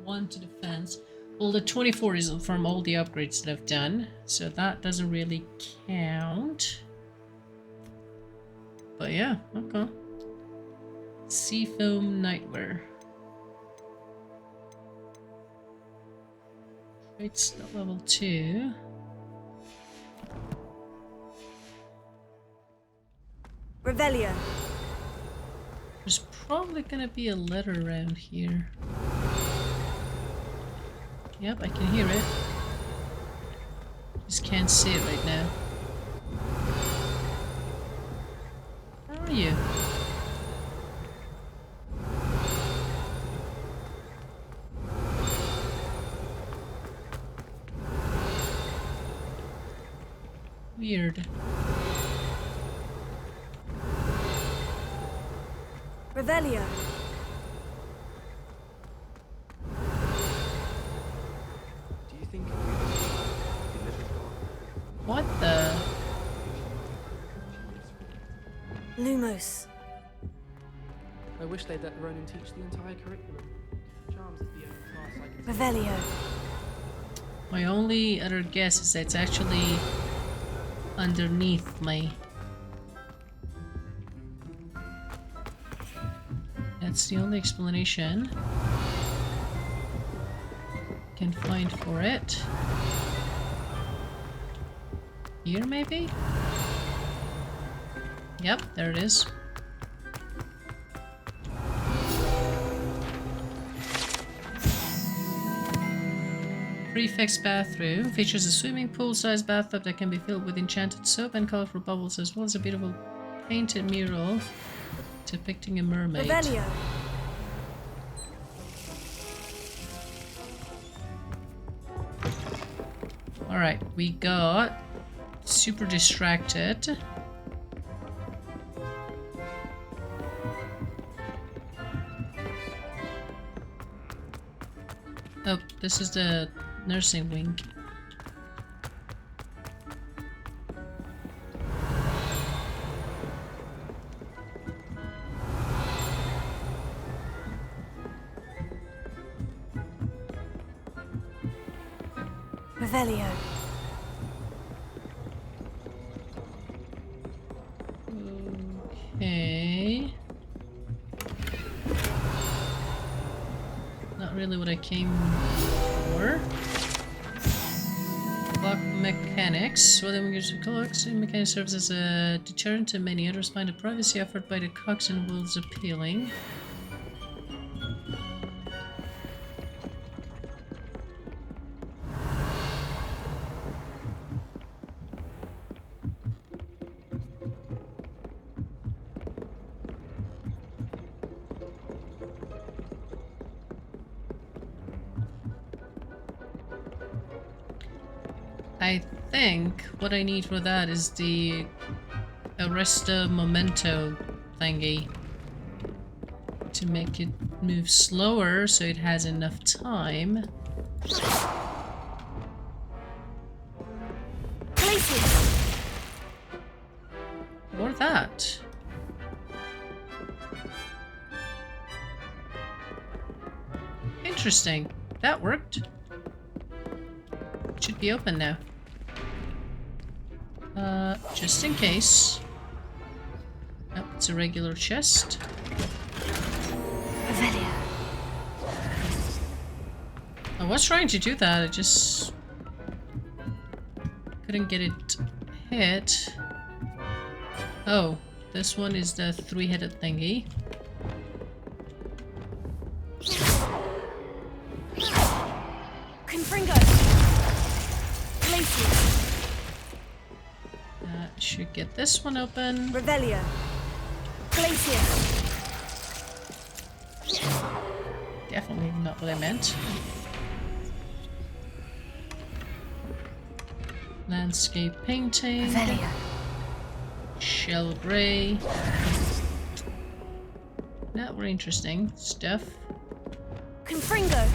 A: 1 to defense. Well, the 24 is from all the upgrades that I've done, so that doesn't really count. But yeah, okay. Seafoam Nightwear. It's not level 2.
B: Revelio.
A: There's probably gonna be a letter around here. Yep, I can hear it. Just can't see it right now. How are you? Weird.
B: Revelio.
A: What the?
B: Lumos.
I: I wish they'd let Ronan teach the entire curriculum. Charms is the only class I can
B: Revelio.
A: My only other guess is that it's actually underneath my... That's the only explanation I can find for it. Here, maybe? Yep, there it is. Prefix bathroom features a swimming pool-sized bathtub that can be filled with enchanted soap and colorful bubbles, as well as a beautiful painted mural depicting a mermaid.
B: Revelio.
A: Alright, we got super distracted. Oh, this is the nursing wing.
B: Revelio.
A: Okay. Not really what I came for. Clock mechanics. Well, then we use clocks. Mechanics serves as a deterrent to many others. Find the privacy offered by the clocks and wheels appealing. I think what I need for that is the Arresta Memento thingy to make it move slower so it has enough time. Or that. Interesting. That worked. It should be open now. Just in case. Oh, it's a regular chest.
B: Revelio.
A: I was trying to do that, I just couldn't get it hit... Oh, this one is the three-headed thingy.
B: Confringo. Glacius.
A: That should get this one open.
B: Revelio. Glacius.
A: Definitely not what I meant. Landscape painting.
B: Revelio.
A: Shell gray. Not very interesting stuff.
B: Confringo.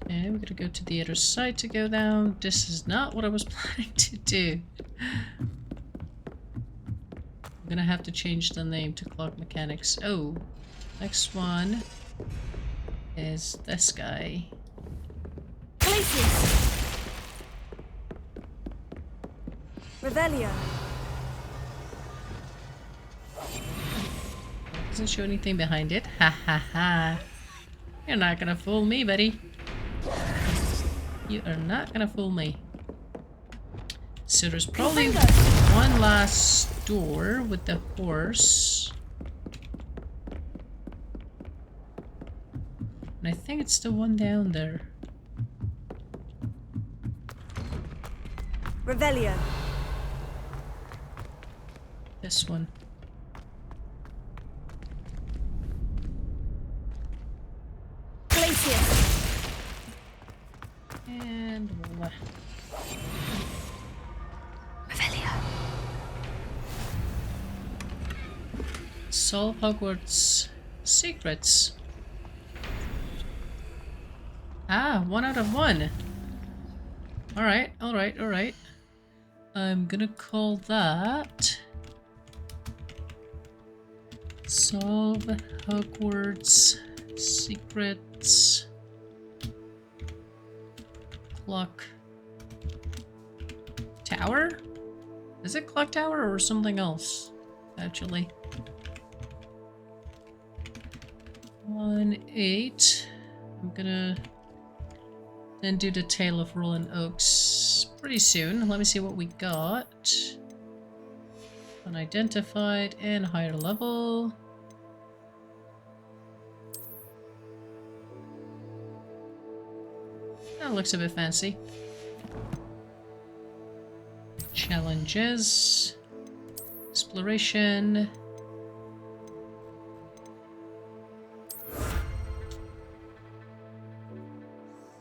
A: Okay, we're gonna go to the other side to go down. This is not what I was planning to do. I'm gonna have to change the name to Clock Mechanics. Oh, next one is this guy.
B: Glacius. Revelio.
A: Doesn't show anything behind it. Ha ha ha. You're not gonna fool me, buddy. You are not gonna fool me. So there's probably one last door with the horse. And I think it's the one down there.
B: Revelio.
A: This one.
B: Glacius.
A: And voila.
B: Revelio.
A: Solve Hogwarts secrets. Ah, 1 out of 1. Alright, alright, alright. I'm gonna call that Solve Hogwarts Secrets Clock Tower? Is it Clock Tower or something else? Actually. 1-8. I'm gonna then do the Tale of Rowland Oaks pretty soon. Let me see what we got. Unidentified and higher level. That looks a bit fancy. Challenges. Exploration.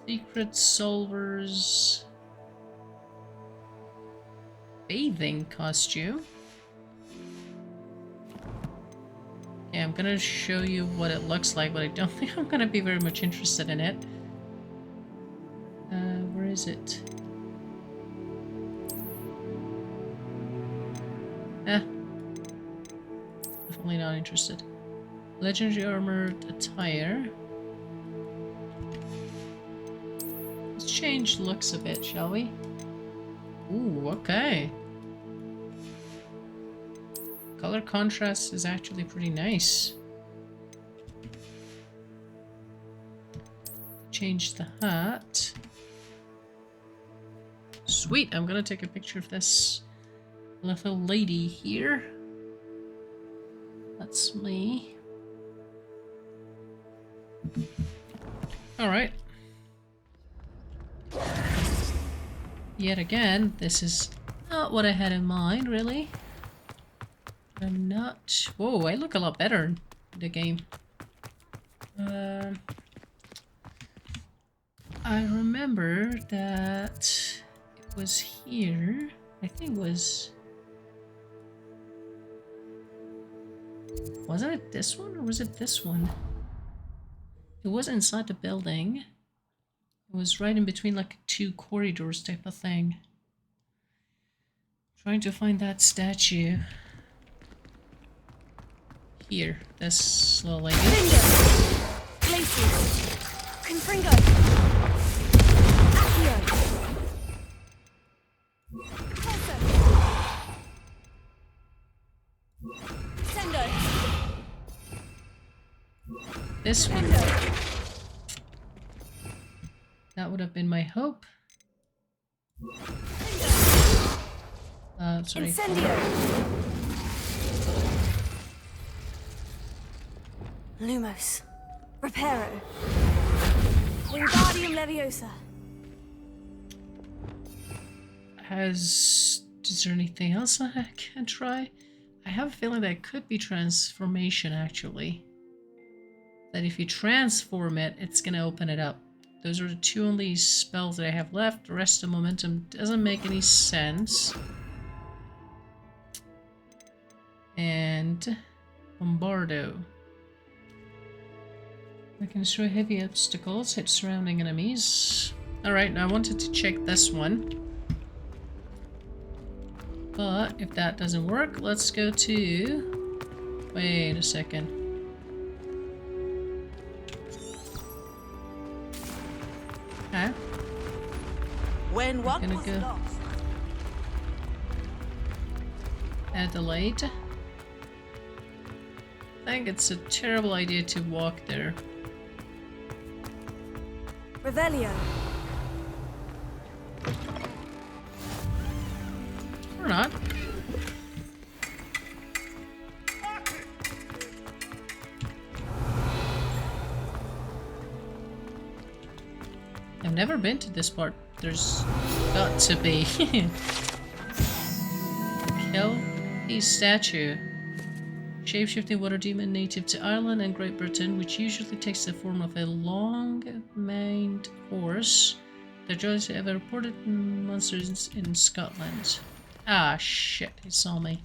A: Secret solvers. Bathing costume. Okay, I'm gonna show you what it looks like, but I don't think I'm gonna be very much interested in it. Where is it? Definitely not interested. Legendary armored attire. Let's change looks a bit, shall we? Ooh, okay. Color contrast is actually pretty nice. Change the hat. Sweet, I'm gonna take a picture of this little lady here. That's me. Alright. Yet again, this is not what I had in mind, really. I'm not... Whoa, I look a lot better in the game. I remember that it was here. I think it was... Wasn't it this one or was it this one? It was inside the building. It was right in between like 2 corridors type of thing. Trying to find that statue. Here, this little lady.
B: Glacius. Confringo. Accio. Sendo.
A: This one. would have been my hope. Sorry.
B: Incendio! Lumos. Reparo. Wingardium Leviosa.
A: Is there anything else I can try? I have a feeling that it could be transformation, actually. That if you transform it, it's gonna open it up. Those are the two only spells that I have left. The rest of momentum doesn't make any sense. And Bombardo. I can destroy heavy obstacles, hit surrounding enemies. Alright, now I wanted to check this one. But if that doesn't work, let's go to... Wait a second. Okay.
G: When one
A: Gonna
G: was
A: go.
G: lost.
A: Adelaide. I think it's a terrible idea to walk there.
B: Revelio.
A: Or not. I've never been to this part. There's got to be. Kill the statue. Shape-shifting water demon native to Ireland and Great Britain, which usually takes the form of a long-maned horse. The joys ever reported monsters in Scotland. Ah, shit, he saw me.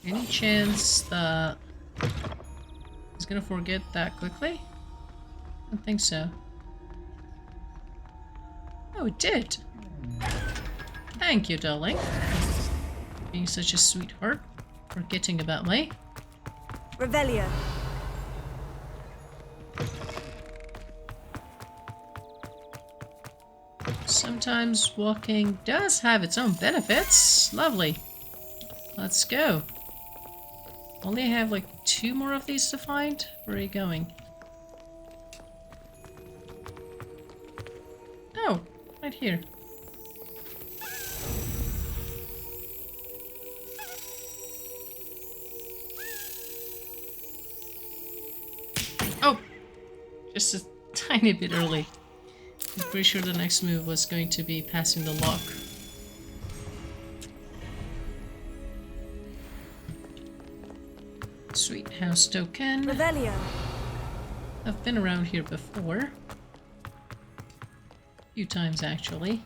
A: Any chance that he's gonna forget that quickly? I don't think so. Oh, it did. Thank you, darling. Being such a sweetheart. Forgetting about me.
B: Revelio.
A: Sometimes walking does have its own benefits. Lovely. Let's go. Only have like 2 more of these to find? Where are you going? Oh, right here. Oh! Just a tiny bit early. I'm pretty sure the next move was going to be passing the lock. Sweet house token.
B: Revelio.
A: I've been around here before. A few times actually.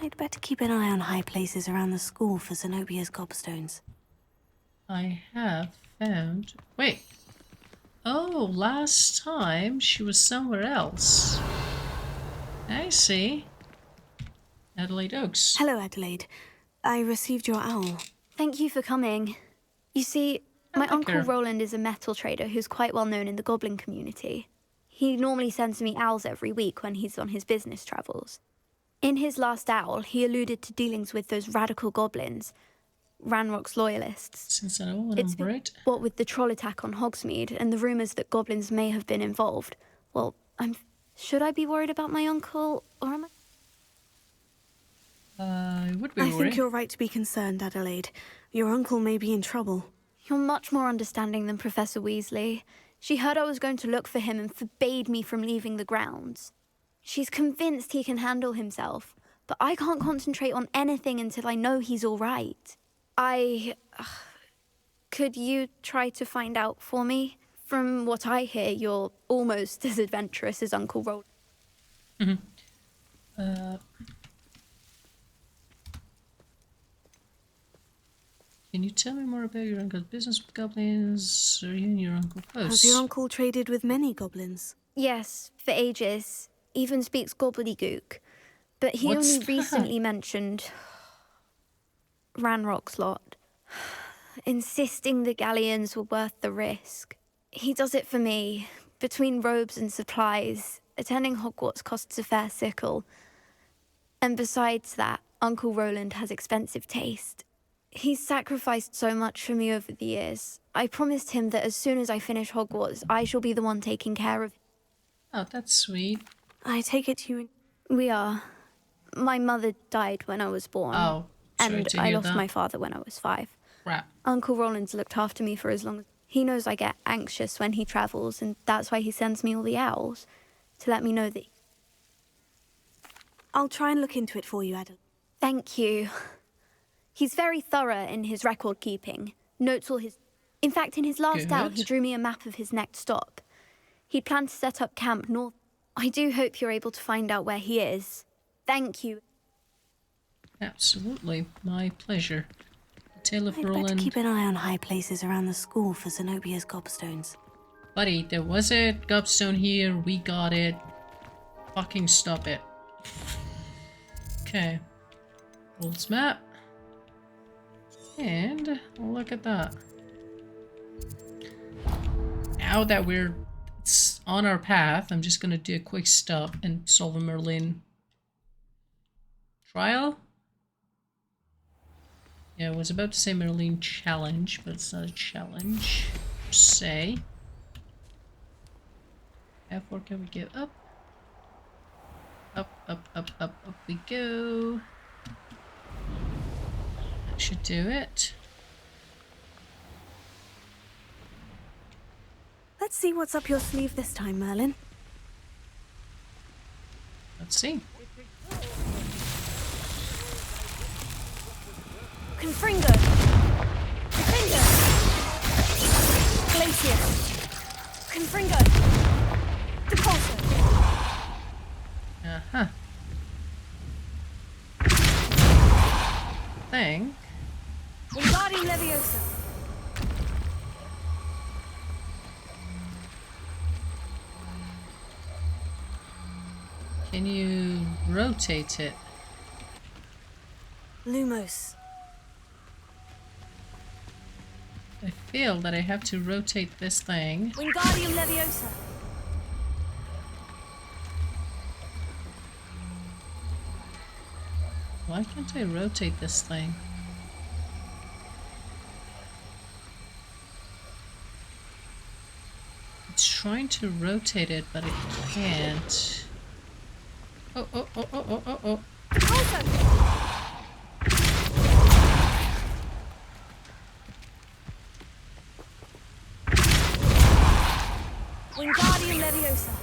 B: I'd better keep an eye on high places around the school for Zenobia's gobstones.
A: I have found... Wait. Oh, last time she was somewhere else. I see. Adelaide Oaks.
B: Hello, Adelaide. I received your owl.
J: Thank you for coming. You see, my Uncle Rowland is a metal trader who's quite well known in the goblin community. He normally sends me owls every week when he's on his business travels. In his last owl, he alluded to dealings with those radical goblins, Ranrock's loyalists.
A: Since I don't remember it.
J: What with the troll attack on Hogsmeade and the rumours that goblins may have been involved. Well, should I be worried about my uncle, or am I?
A: I would be worried.
B: I think you're right to be concerned, Adelaide. Your uncle may be in trouble.
J: You're much more understanding than Professor Weasley. She heard I was going to look for him and forbade me from leaving the grounds. She's convinced he can handle himself, but I can't concentrate on anything until I know he's all right. Could you try to find out for me? From what I hear, you're almost as adventurous as Uncle Rowland.
A: Can you tell me more about your uncle's business with goblins? Are you and your uncle close?
B: Has your uncle traded with many goblins?
J: Yes, for ages. Even speaks gobbledygook. But he only recently mentioned Ranrock's lot, insisting the galleons were worth the risk. He does it for me, Between robes and supplies, attending Hogwarts costs a fair sickle. And besides that, Uncle Rowland has expensive taste. He's sacrificed so much for me over the years. I promised him that as soon as I finish Hogwarts, I shall be the one taking care of him.
A: Oh, that's sweet.
B: I take it you...
J: We are. My mother died when I was born.
A: Oh, sorry
J: and
A: to
J: I
A: hear
J: lost
A: that.
J: my father when I was 5.
A: Crap.
J: Uncle Roland's looked after me for as long as... He knows I get anxious when he travels, and that's why he sends me all the owls, to let me know that...
B: I'll try and look into it for you, Adam.
J: Thank you. He's very thorough in his record keeping. Notes all his... In fact, in his last owl, he drew me a map of his next stop. He'd planned to set up camp north. I do hope you're able to find out where he is. Thank you.
A: Absolutely. My pleasure. Tale of
B: I'd
A: Rowland.
B: better keep an eye on high places around the school for Zenobia's gobstones.
A: Buddy, there was a gobstone here. We got it. Fucking stop it. Okay. World's map. And look at that. Now that it's on our path, I'm just gonna do a quick stop and solve a Merlin trial. Yeah, I was about to say Merlin challenge, but it's not a challenge per se. How far can we get up? Up, up, up, up, up we go. That should do it.
B: Let's see what's up your sleeve this time, Merlin.
A: Let's see.
B: Confringo! Confringo! Glacier! Confringo! Depulso!
A: Uh-huh. Thing.
B: Wingardium Leviosa!
A: Can you rotate it?
B: Lumos.
A: I feel that I have to rotate this thing.
B: Wingardium Leviosa!
A: Why can't I rotate this thing? It's trying to rotate it, but it can't. Oh, oh, oh, oh, oh, oh, oh.
B: Wingardium Leviosa!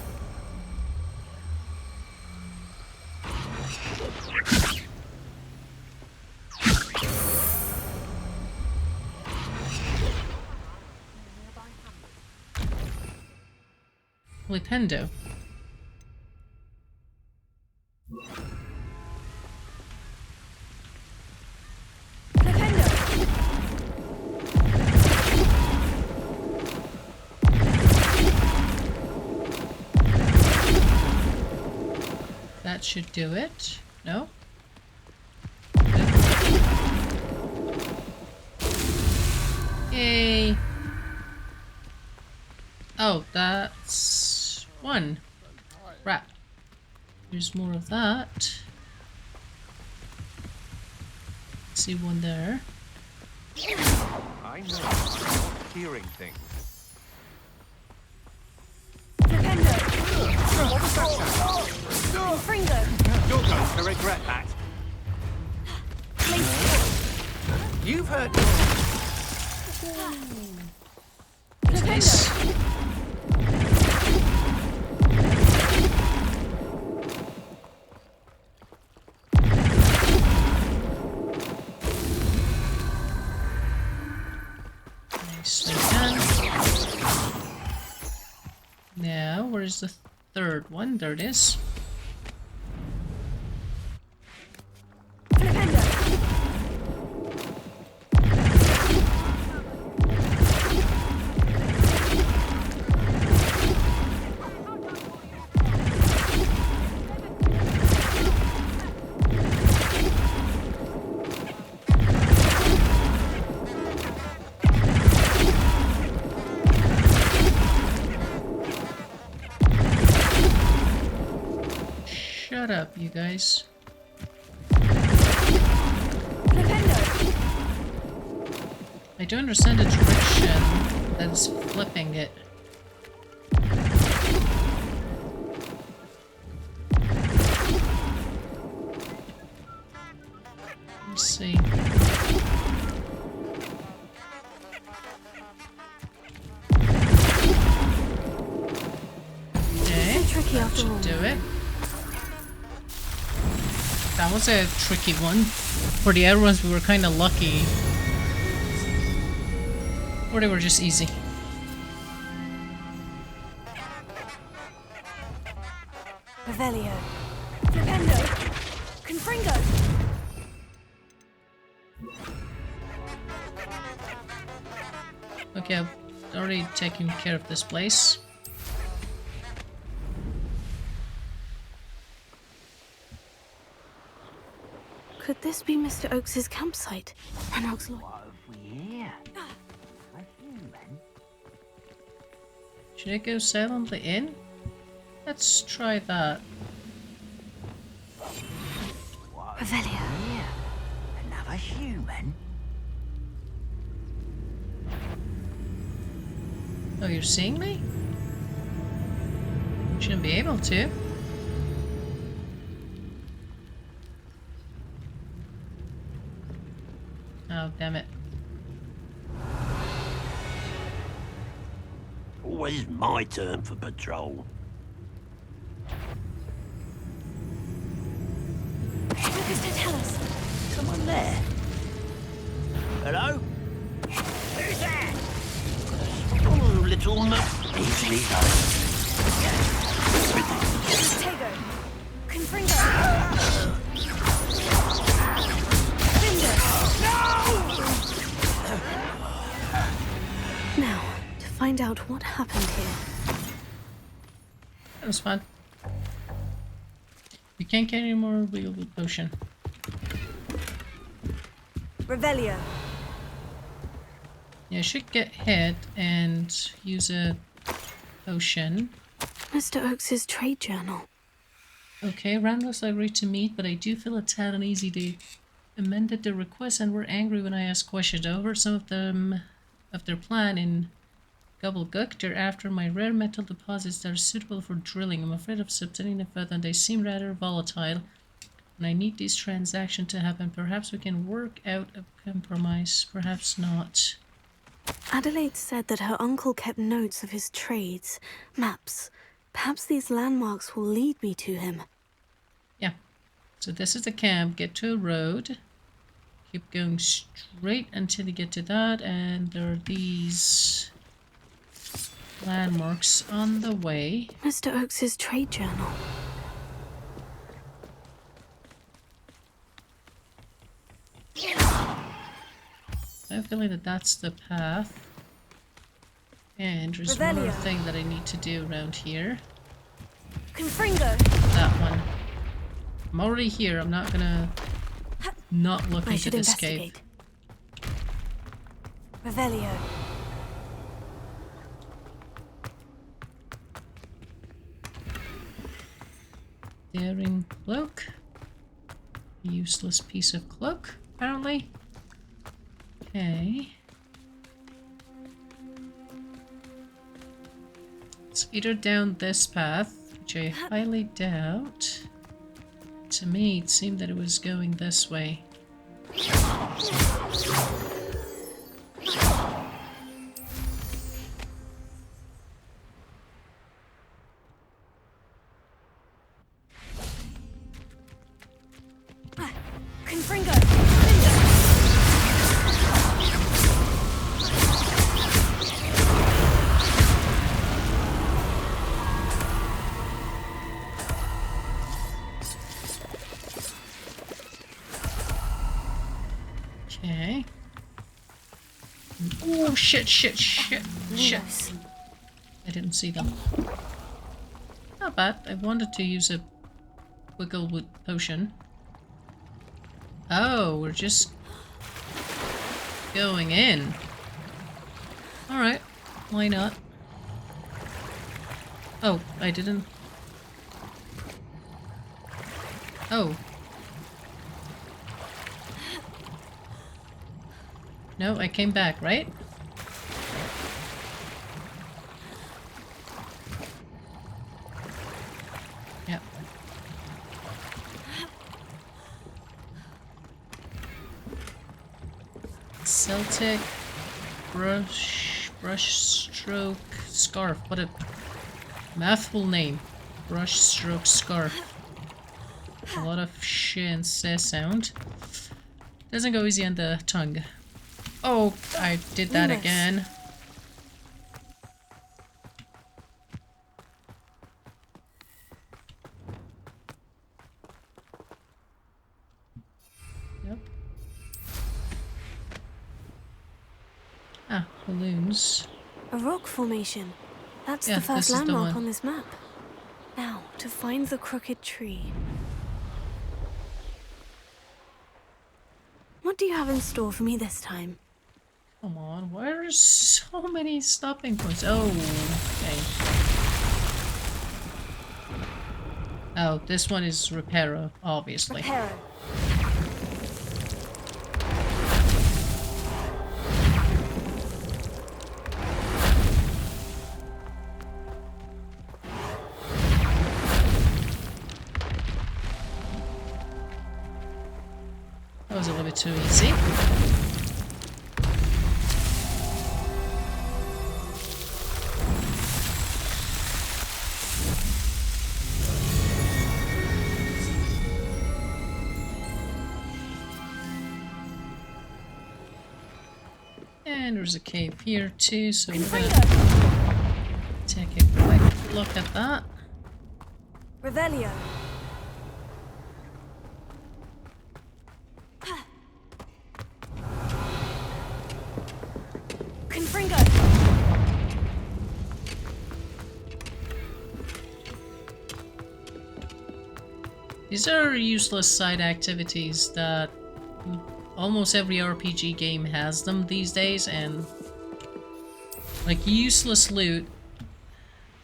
A: Flipendo. That should do it. No? Yay! Oh, that's one. Right. There's more of that. See one there.
K: I know I'm not hearing things.
B: Fringo!
K: You're going to regret that.
D: You've heard...
A: Nice. Nicely done. Now, where's the third one? There it is. Shut up, you guys. I don't understand the direction that is flipping it. Let's see. Okay, that should do it. That was a tricky one. For the other ones, we were kind of lucky. Or they were just easy.
B: Revelio. Flipendo. Confringo.
A: Okay, I've already taken care of this place.
B: Could this be Mr. Oakes's campsite? Ranrock's lawyer.
A: Should I go silently in? Let's try that.
B: Revelio.
C: Another human?
A: Oh, you're seeing me? Shouldn't be able to. Oh, damn it.
C: Always my turn for patrol.
B: Lucas, don't tell us.
C: Someone there? Hello? Who's that? Oh, little easily done.
B: Tego. Confringo. Finger. No! Now, to find out what happened here.
A: That was fun. You can't get any more wheel potion.
B: Revelio.
A: Yeah, I should get hit and use a potion.
B: Mr. Oakes's trade journal.
A: Okay, Randall's agreed to meet, but I do feel a tad uneasy. They amended the request and were angry when I asked questions. Over some of them of their plan in Gobblegook. They're after my rare metal deposits that are suitable for drilling. I'm afraid of subtending them further, and they seem rather volatile. And I need this transaction to happen. Perhaps we can work out a compromise. Perhaps not.
B: Adelaide said that her uncle kept notes of his trades, maps. Perhaps these landmarks will lead me to him.
A: Yeah. So this is the camp. Get to a road. Keep going straight until you get to that. And there are these landmarks on the way.
B: Mr. Oakes's trade journal.
A: I have a feeling that that's the path. And there's one more thing that I need to do around here.
B: Confringo.
A: That one. I'm already here. I'm not gonna not look into this cave.
B: Revelio.
A: Daring cloak. Useless piece of cloak, apparently. Okay. It's either down this path, which I highly doubt. To me, it seemed that it was going this way.
B: Confringo.
A: Okay. Oh, shit. I didn't see them. Not bad. I wanted to use a Wigglewood potion. Oh, we're just going in. Alright, why not? Oh, I didn't. Oh. No, I came back, right? Yep. Celtic brush stroke scarf. What a mouthful name. Brush stroke scarf. A lot of sh and se sound. Doesn't go easy on the tongue. Oh, I did that again. Yep. Ah, balloons.
B: A rock formation. That's
A: Yeah,
B: the first
A: this is the
B: landmark
A: one.
B: on this map. Now, to find the crooked tree. What do you have in store for me this time?
A: Come on, why are so many stopping points? Oh, okay. Oh, this one is Reparo, obviously.
B: Reparo.
A: That was a little bit too easy. And there's a cave here too, so we're gonna take a quick look at that.
B: Revelio. Confringo.
A: These are useless side activities that almost every RPG game has them these days, and like useless loot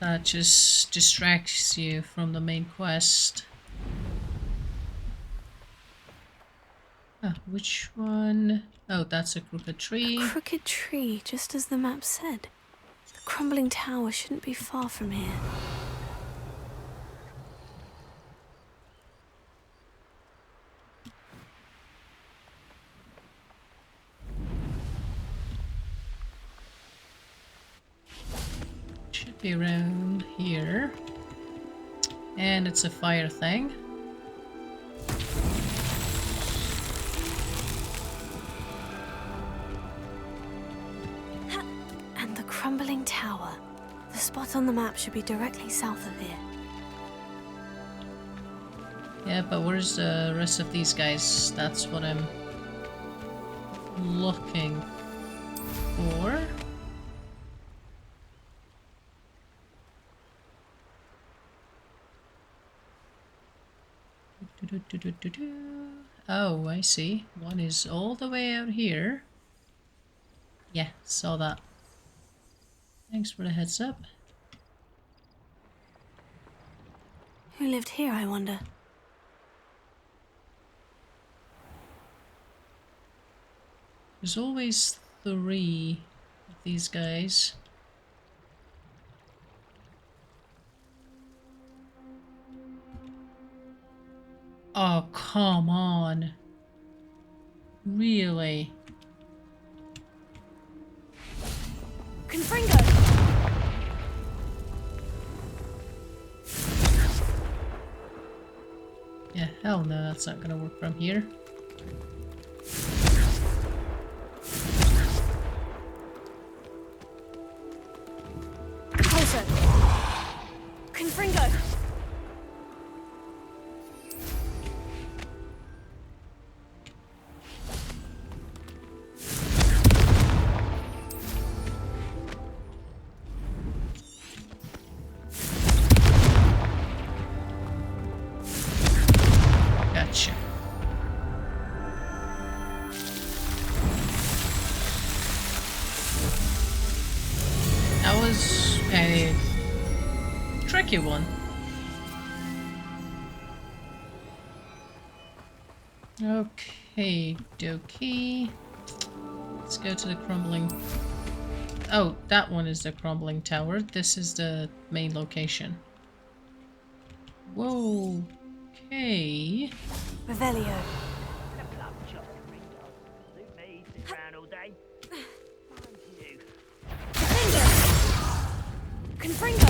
A: that just distracts you from the main quest. Ah, which one? Oh, that's a crooked tree.
B: A crooked tree, just as the map said. The crumbling tower shouldn't be far from here.
A: Should be around here. And it's a fire thing.
B: And the crumbling tower. The spot on the map should be directly south of here.
A: Yeah, but where's the rest of these guys? That's what I'm looking for. Oh, I see. One is all the way out here. Yeah, saw that. Thanks for the heads up.
B: Who lived here, I wonder?
A: There's always 3 of these guys. Oh, come on. Really?
B: Confringo!
A: Yeah, hell no, that's not gonna work from here.
B: Closer! Confringo!
A: Gotcha. That was a tricky one. Okay, dokie. Let's go to the crumbling... Oh, that one is the crumbling tower. This is the main location. Whoa. Okay.
B: Revelio. Confringo!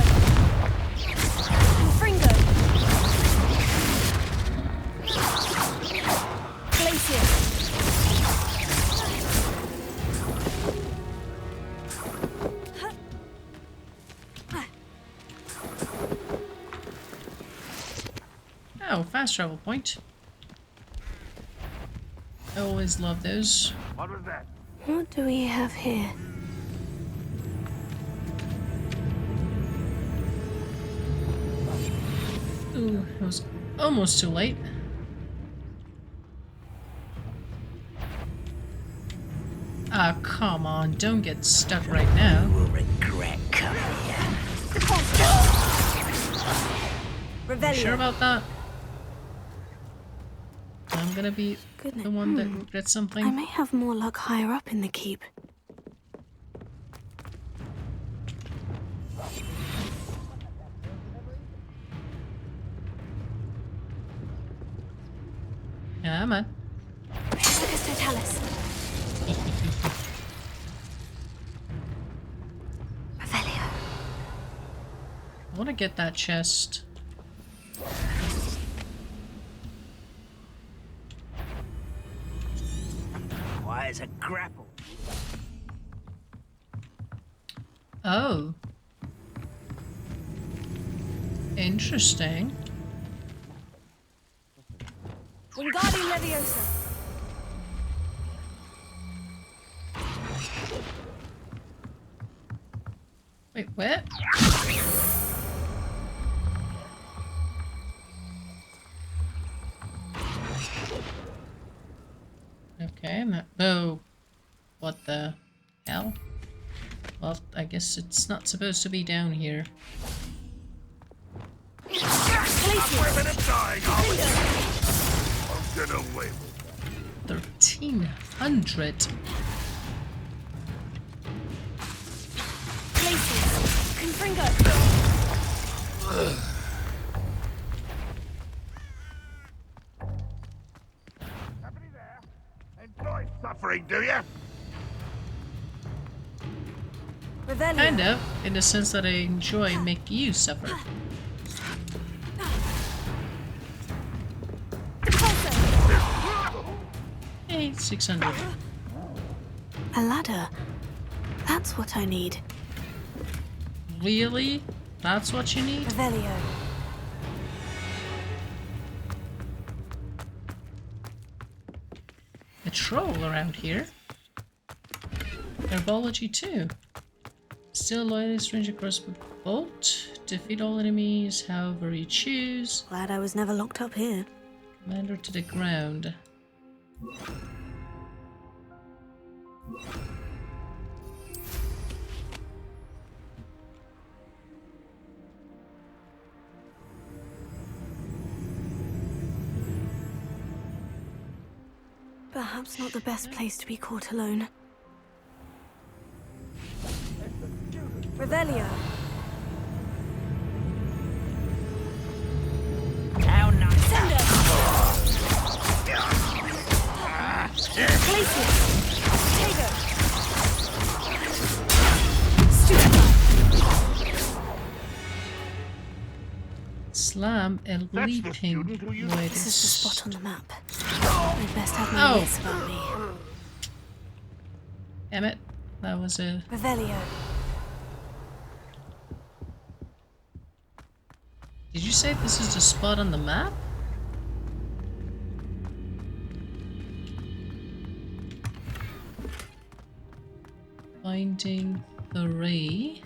B: Confringo! Glacier!
A: Oh, fast travel point. I always love those.
H: What was that?
B: What do we have here?
A: Ooh, it was almost too late. Ah, come on, don't get stuck right now.
C: You will regret coming here.
B: Revelio.
A: Sure about that? I'm gonna be
B: Goodness.
A: the one that regrets something.
B: I may have more luck higher up in the keep.
A: Yeah, man.
B: Focus Totalis. Revelio.
A: I want to get that chest.
C: Why is a grapple?
A: Oh. Interesting.
B: Wingardium Leviosa.
A: Wait, where? Okay, oh. What the hell? Well, I guess it's not supposed to be down here.
H: We're gonna die, are we? I'm gonna wait.
A: 1300.
B: Confringo.
H: Somebody there? Enjoy suffering, do you?
B: Revelio.
A: Kind of, in the sense that I enjoy making you suffer. Hey, 600.
B: A ladder. That's what I need.
A: Really? That's what you need?
B: Revelio.
A: A troll around here? Herbology too. Still loyalist range across the bolt. Defeat all enemies however you choose.
B: Glad I was never locked up here.
A: Commander to the ground.
B: Perhaps not the best place to be caught alone. Revelio.
C: How nice.
B: Cinder. Glacier. Tego.
A: Slam and
H: That's the
A: leaping.
H: student who you-
A: Wait,
B: This is the spot on the map. I'd best have my
A: Oh.
B: wits about me.
A: Damn it. That was a...
B: Revelio.
A: Did you say this is the spot on the map? Finding the ray.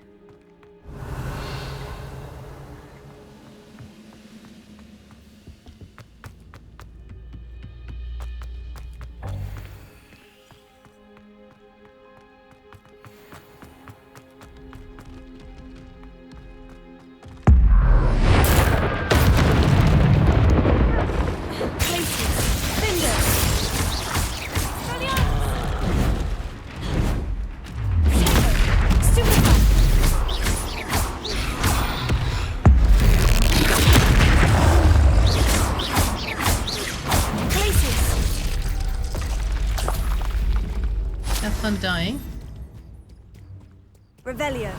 A: fun dying.
B: Revelio.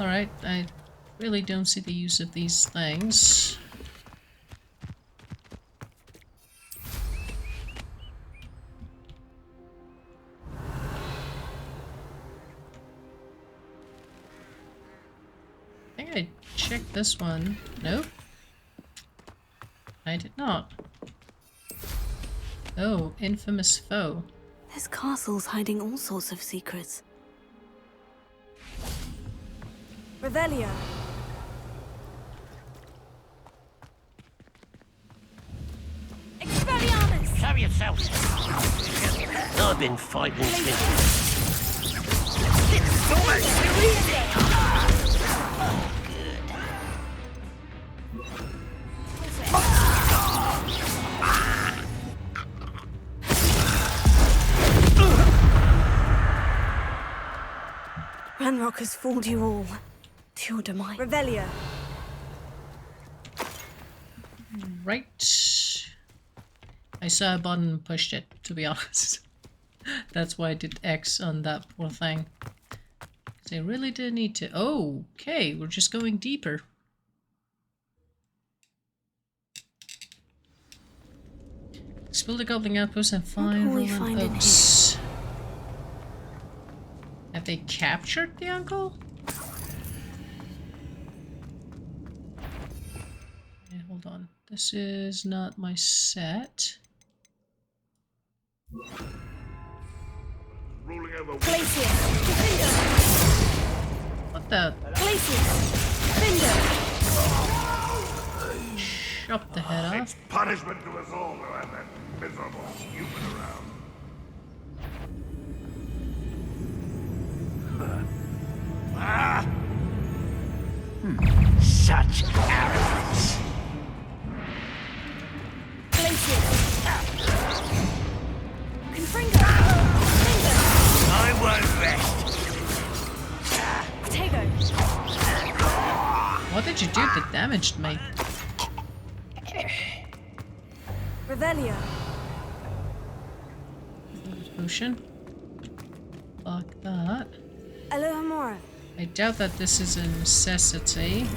A: Alright, I really don't see the use of these things. I think I checked this one. Nope. I did not. Oh, infamous foe.
B: This castle's hiding all sorts of secrets. Revelio. Expelliarmus!
C: Show yourself! I've been fighting since.
B: Ranrock has fooled you all. To your demise. Revelio.
A: Right. I saw a button and pushed it, to be honest. That's why I did X on that poor thing. Because I really did need to. Oh, okay, we're just going deeper. Explore the goblin outpost and find Rowland Oaks. Have they captured the uncle? Yeah, hold on. This is not my set.
H: Ruling over.
B: Glacius. Defender.
A: What the?
B: Glacius. Defender.
A: Chop the head off.
H: It's punishment to us all to have that miserable human around.
C: Such arrogance.
B: Glacius. Confringo.
C: I won't rest.
B: Protego.
A: What did you do that damaged me?
B: Revelio.
A: Potion. Fuck that.
B: Alohomora.
A: I doubt that this is a necessity.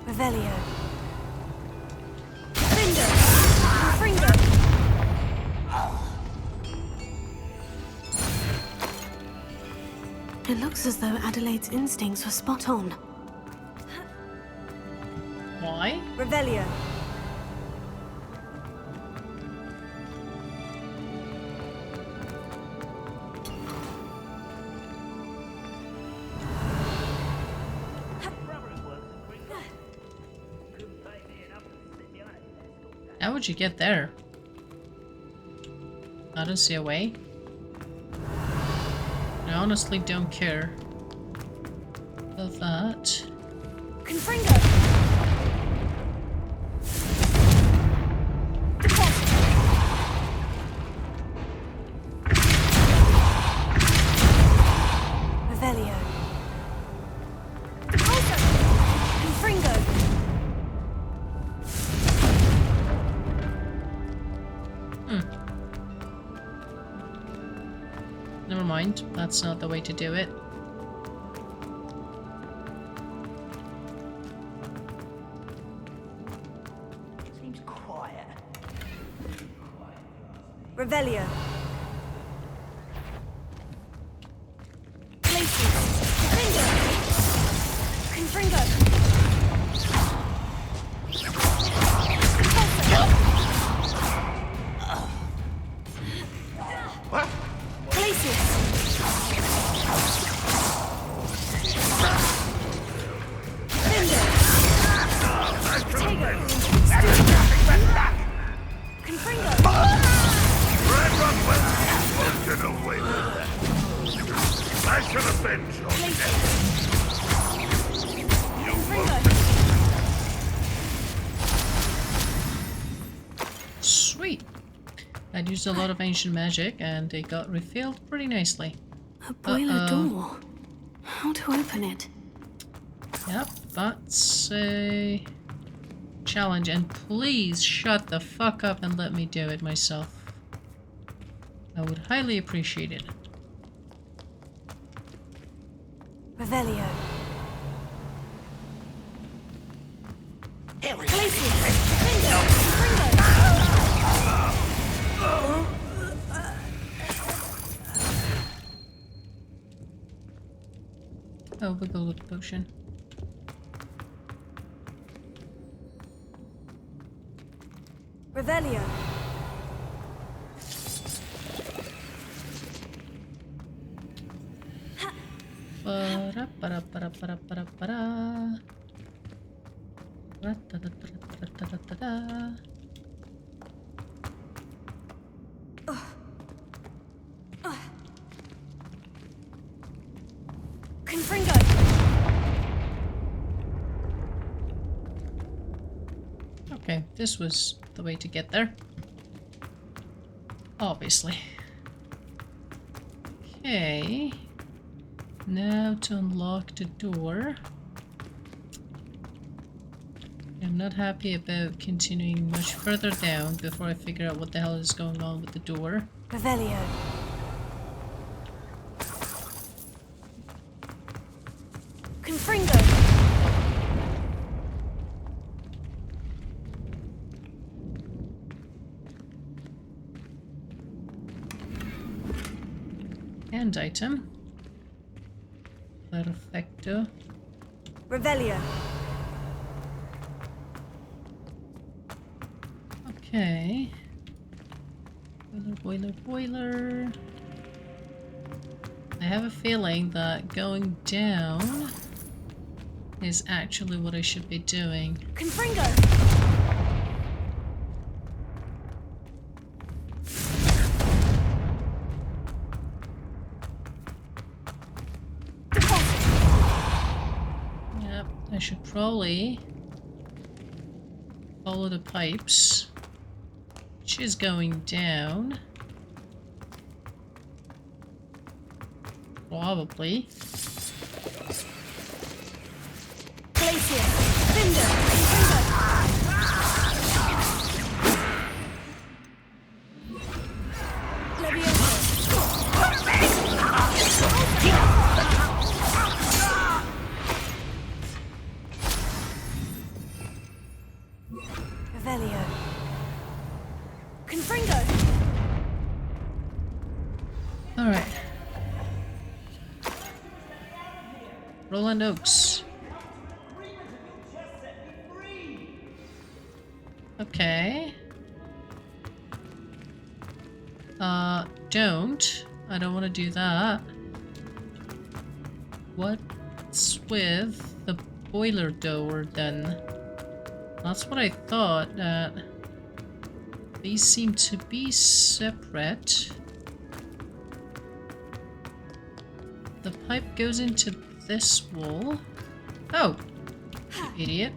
B: Revelio. Findo. Confringo. It looks as though Adelaide's instincts were spot on.
A: Why?
B: Revelio.
A: How would you get there? I don't see a way. I honestly don't care about that.
B: Confringo. Revelio. Confringo.
A: Never mind, that's not the way to do it.
C: Seems quiet.
B: Revelio. Glacius. Findo. Confringo.
H: What?
B: Glacius. Findo. Protego. Confringo.
H: Red Rockwell won't get away with that. I should have been your death. You
A: I'd used a lot of ancient magic and they got refilled pretty nicely.
B: A boiler door. How to open it?
A: Yep, that's a challenge. And please shut the fuck up and let me do it myself. I would highly appreciate it.
B: Revelio.
A: Oh, wiggle with potion.
B: Revelio. Confringo.
A: Okay, this was the way to get there. Obviously. Okay. Now to unlock the door. I'm not happy about continuing much further down before I figure out what the hell is going on with the door.
B: Revelio. Confringo.
A: Hand item. Perfecto.
B: Revelio.
A: Okay. Boiler, boiler. I have a feeling that going down is actually what I should be doing.
B: Confringo.
A: Yep, I should probably follow the pipes. Which is going down. Probably.
B: Glacier. Cinder. Revelio. Confringo.
A: Alright. Rowland Oaks. Okay. Don't. I don't want to do that. What's with the boiler door then? That's what I thought, that these seem to be separate. The pipe goes into this wall. Oh! You idiot.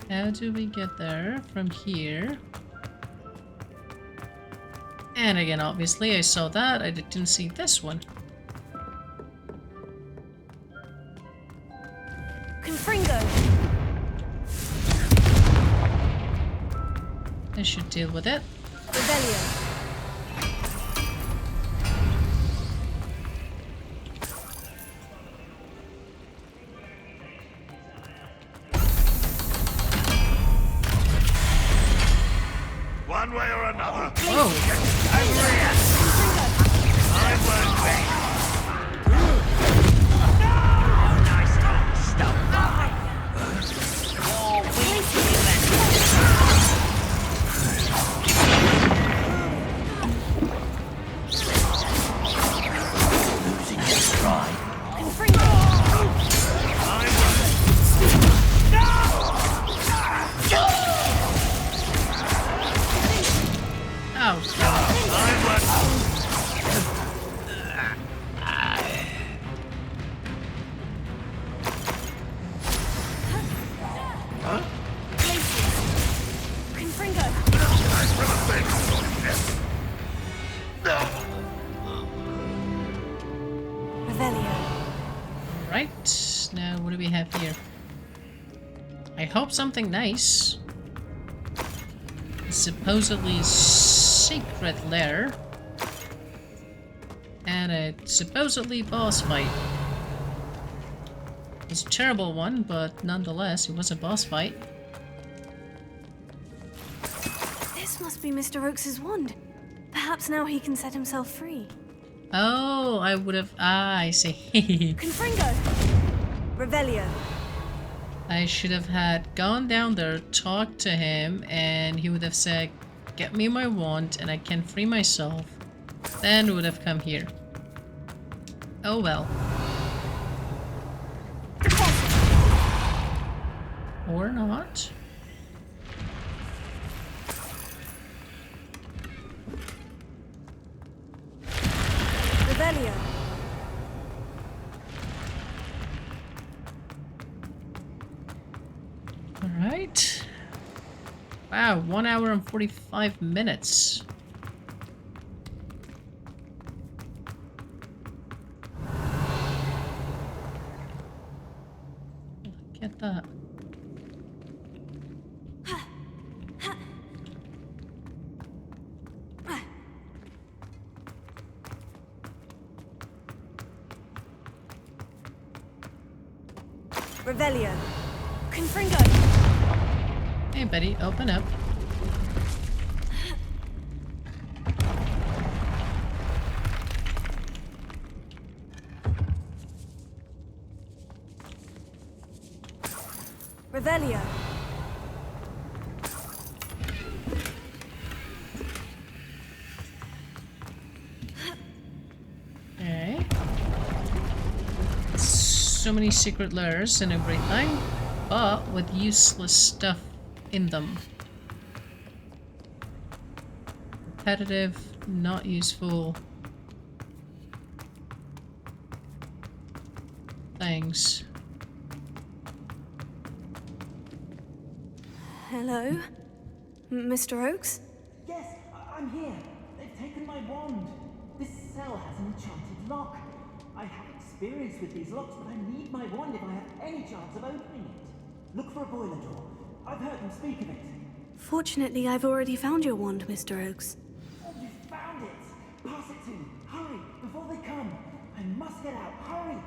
A: How do we get there from here? And again, obviously, I saw that. I didn't see this one.
B: Confringo.
A: I should deal with it.
B: Revelio.
H: One way or another.
A: Whoa!
H: I won't wait.
A: Alright, now what do we have here? I hope something nice. Supposedly secret lair. And a supposedly boss fight. It was a terrible one, but nonetheless, it was a boss fight.
B: This must be Mr. Oakes's wand. Perhaps now he can set himself free.
A: Oh, I would have... Ah, I see.
B: Confringo! Revelio.
A: I should have had gone down there, talked to him, and he would have said, get me my wand and I can free myself. Then would have come here. Oh well. Or not.
B: Revelio.
A: Alright. Wow, 1 hour and 45 minutes. Get that.
B: Revelio. Confringo.
A: Hey, buddy, open up.
B: Revelio.
A: Okay. So many secret lairs and everything, but with useless stuff in them. Repetitive, not useful things.
B: Hello? Mr. Oakes?
L: Yes, I'm here. They've taken my wand. This cell has an enchanted lock. I have experience with these locks, but I need my wand if I have any chance of opening it. Look for a boiler door. I've heard them speak of it.
B: Fortunately, I've already found your wand, Mr. Oakes.
L: Oh, you found it! Pass it to me. Hurry, before they come. I must get out. Hurry!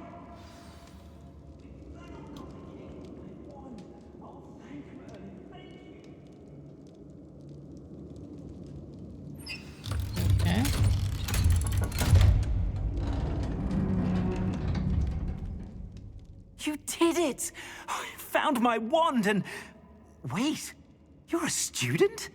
A: Okay.
L: You did it! I found my wand and... Wait, you're a student?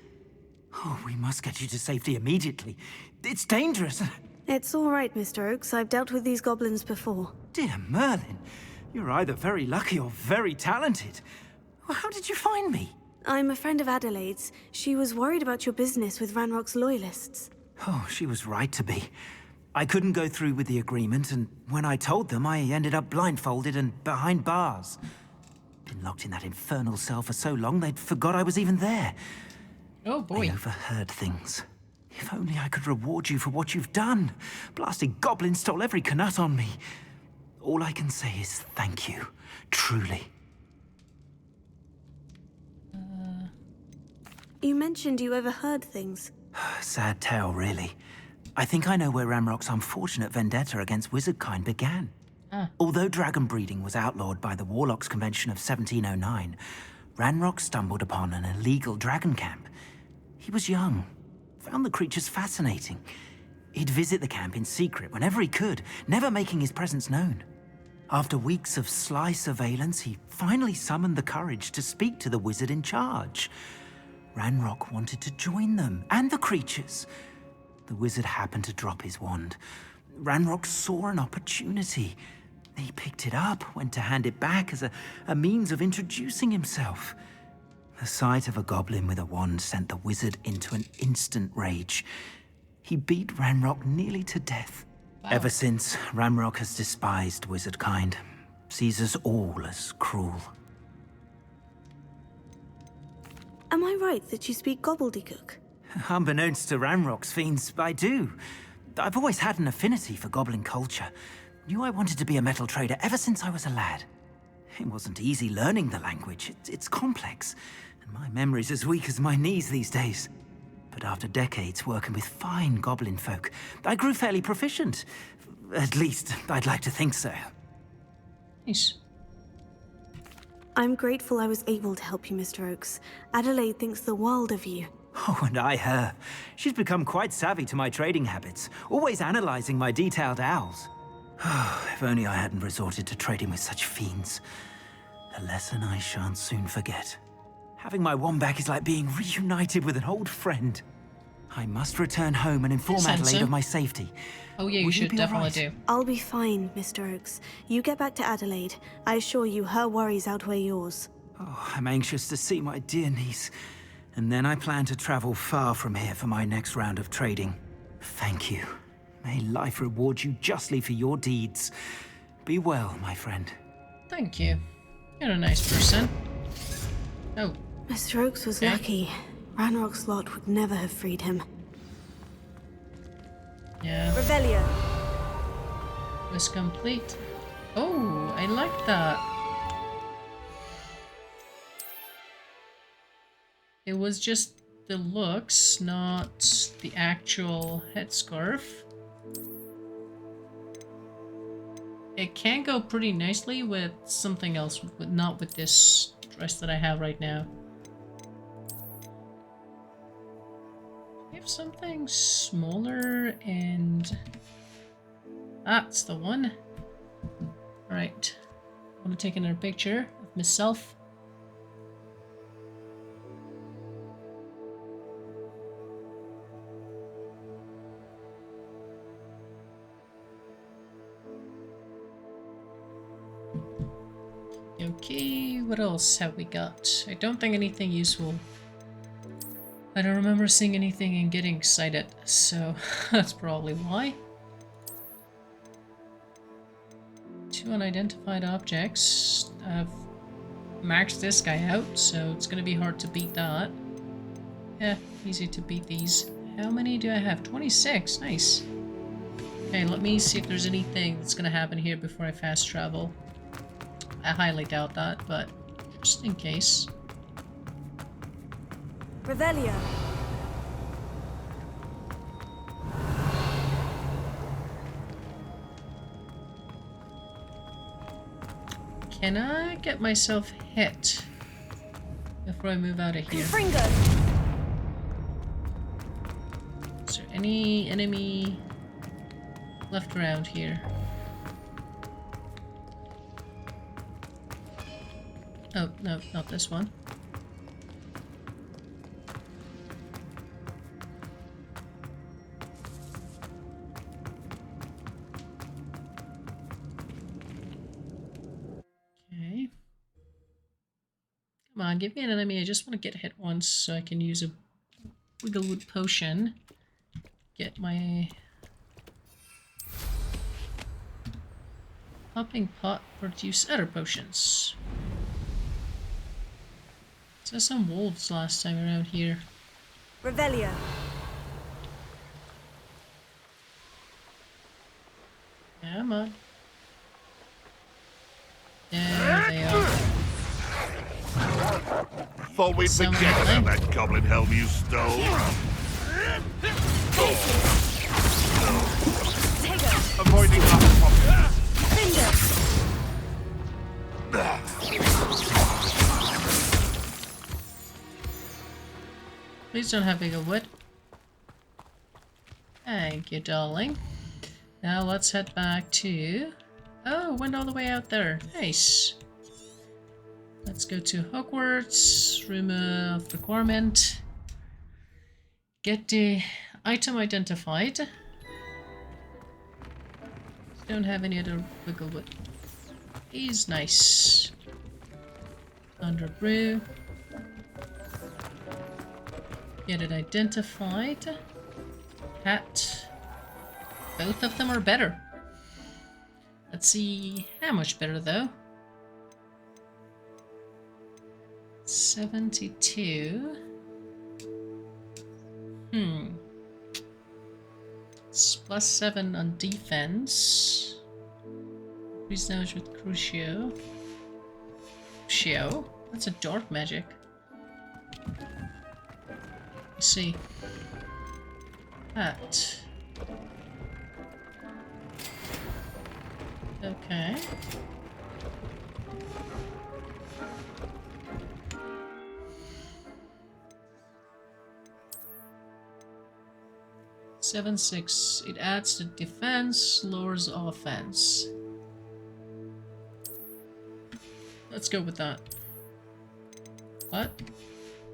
L: Oh, we must get you to safety immediately. It's dangerous.
B: It's all right, Mr. Oakes. I've dealt with these goblins before.
L: Dear Merlin, you're either very lucky or very talented. Well, how did you find me?
B: I'm a friend of Adelaide's. She was worried about your business with Ranrock's loyalists.
L: Oh, she was right to be. I couldn't go through with the agreement, and when I told them, I ended up blindfolded and behind bars. Been locked in that infernal cell for so long, they'd forgot I was even there.
A: Oh boy.
L: I overheard things. If only I could reward you for what you've done. Blasted goblin stole every canut on me. All I can say is thank you. Truly.
B: You mentioned you overheard things.
L: Sad tale, really. I think I know where Ranrock's unfortunate vendetta against wizardkind began. Although dragon breeding was outlawed by the Warlocks Convention of 1709, Ranrock stumbled upon an illegal dragon camp. He was young, found the creatures fascinating. He'd visit the camp in secret whenever he could, never making his presence known. After weeks of sly surveillance, he finally summoned the courage to speak to the wizard in charge. Ranrock wanted to join them, and the creatures. The wizard happened to drop his wand. Ranrock saw an opportunity. He picked it up, went to hand it back as a means of introducing himself. The sight of a goblin with a wand sent the wizard into an instant rage. He beat Ranrock nearly to death. Wow. Ever since, Ranrock has despised wizardkind, sees us all as cruel.
B: Am I right that you speak gobbledygook?
L: Unbeknownst to Ranrock's fiends, I do. I've always had an affinity for goblin culture. Knew I wanted to be a metal trader ever since I was a lad. It wasn't easy learning the language. It's complex, and my memory's as weak as my knees these days. But after decades working with fine goblin folk, I grew fairly proficient. At least, I'd like to think so.
A: Nice.
B: I'm grateful I was able to help you, Mr. Oakes. Adelaide thinks the world of you.
L: Oh, and I her. She's become quite savvy to my trading habits, always analyzing my detailed owls. If only I hadn't resorted to trading with such fiends. A lesson I shan't soon forget. Having my one back is like being reunited with an old friend. I must return home and inform Adelaide of my safety.
A: Oh yeah, you should definitely do.
B: I'll be fine, Mr. Oakes. You get back to Adelaide. I assure you her worries outweigh yours.
L: Oh, I'm anxious to see my dear niece. And then I plan to travel far from here for my next round of trading. Thank you. May life reward you justly for your deeds. Be well, my friend.
A: Thank you. You're a nice person. Oh.
B: Mr. Oakes was lucky. Ranrock's lot would never have freed him.
A: Yeah.
B: Revelio.
A: Was complete. Oh, I like that. It was just the looks, not the actual headscarf. It can go pretty nicely with something else, but not with this dress that I have right now. We have something smaller and... That's the one. Alright. I want to take another picture of myself. Okay, what else have we got? I don't think anything useful. I don't remember seeing anything and getting excited, so that's probably why. 2 unidentified objects. I've maxed this guy out, so it's gonna be hard to beat that. Yeah, easy to beat these. How many do I have? 26, nice. Okay, let me see if there's anything that's gonna happen here before I fast travel. I highly doubt that, but just in case.
B: Revelio.
A: Can I get myself hit before I move out of here?
B: Confringo.
A: Is there any enemy left around here? Oh, no, not this one. Okay. Come on, give me an enemy. I just want to get hit once so I can use a Wigglewood potion. Get my... Popping pot produce other potions. Saw some wolves last time around here.
B: Revelio.
A: Come on. There they are.
H: Thought we'd forget about that goblin helm you stole. Avoiding our
A: Please don't have Wigglewood. Thank you, darling. Now let's head back to... Oh, went all the way out there. Nice. Let's go to Hogwarts, room of requirement. Get the item identified. Don't have any other Wigglewood. He's nice. Thunder Brew. Get it identified. Hat. Both of them are better. Let's see how much better though. 72. It's +7 on defense. Increase damage with Crucio. Crucio? That's a dark magic. Let's see. That. Okay. Seven, 6. It adds to defense, lowers offense. Let's go with that. What?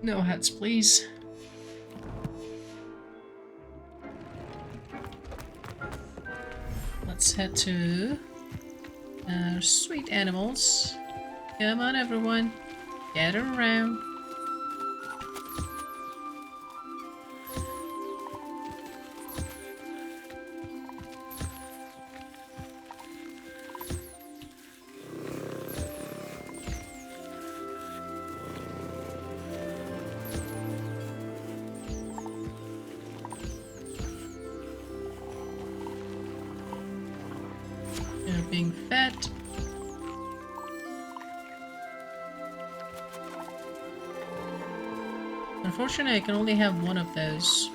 A: No hats, please. Let's head to sweet animals. Come on, everyone. Gather around. They're being fed. Unfortunately, I can only have one of those.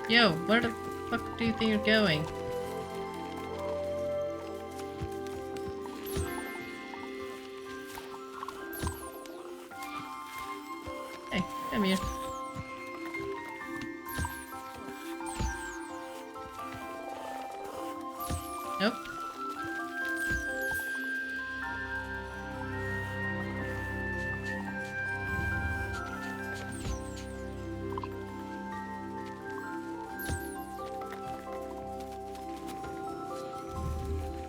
A: Yo, where the fuck do you think you're going? Hey, come here. Nope.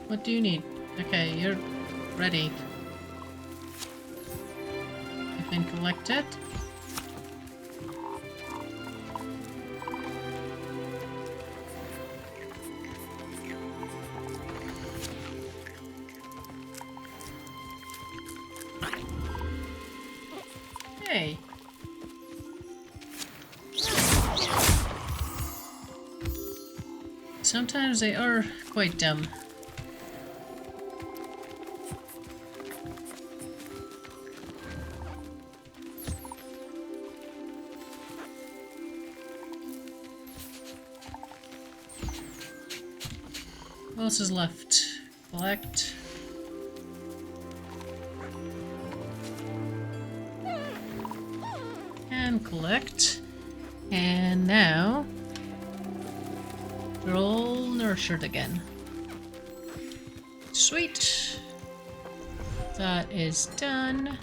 A: What do you need? Okay, you're ready. You've been collected. Hey. Sometimes they are quite dumb. What else is left? Collect. And collect. And now they're all nurtured again. Sweet. That is done.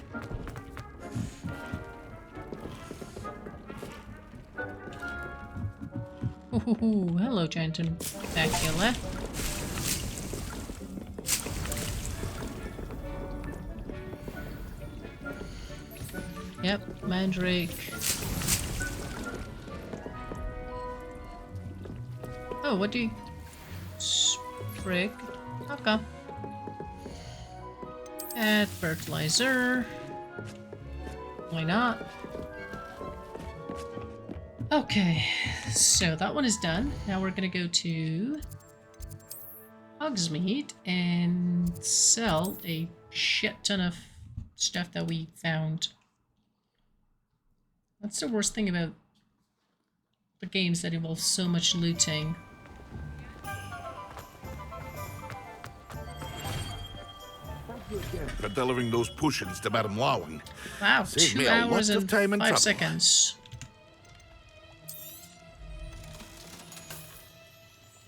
A: Ooh, hello, giant bacula. Yep, Mandrake. Oh, what do you... Sprig. Okay. Add fertilizer. Why not? Okay, so that one is done. Now we're gonna go to Hogsmeade and sell a shit ton of stuff that we found. That's the worst thing about the games that involve so much looting.
H: For delivering those potions to Madame Lowen.
A: Wow,
H: Saved me
A: 2
H: a lot
A: hours
H: of
A: and
H: time and
A: 5
H: trouble.
A: seconds.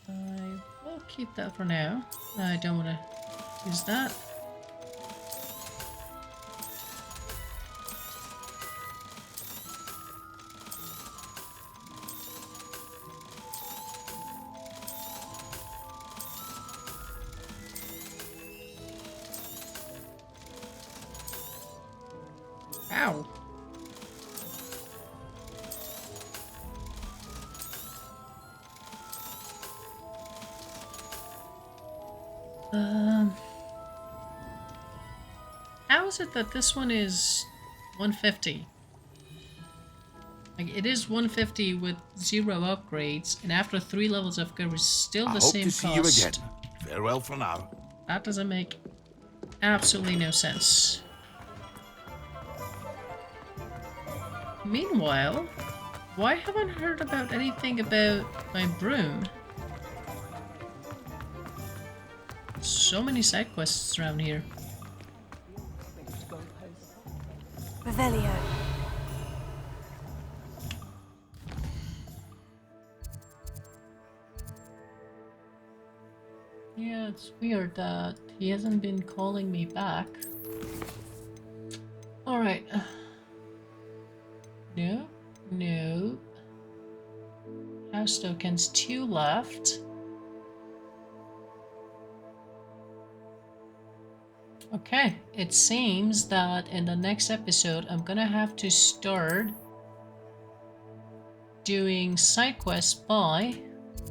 A: I will keep that for now. I don't want to use that. Ow. How is it that this one is 150? Like, it is 150 with 0 upgrades, and after 3 levels of upgrade, it's still the same cost.
H: I hope to see you again. Farewell for now.
A: That doesn't make absolutely no sense. Meanwhile, why haven't I heard about anything about my broom? So many side quests around here.
B: Revelio.
A: Yeah, it's weird that he hasn't been calling me back. Alright. No. No. House tokens, 2 left. Okay, it seems that in the next episode I'm gonna have to start doing side quests by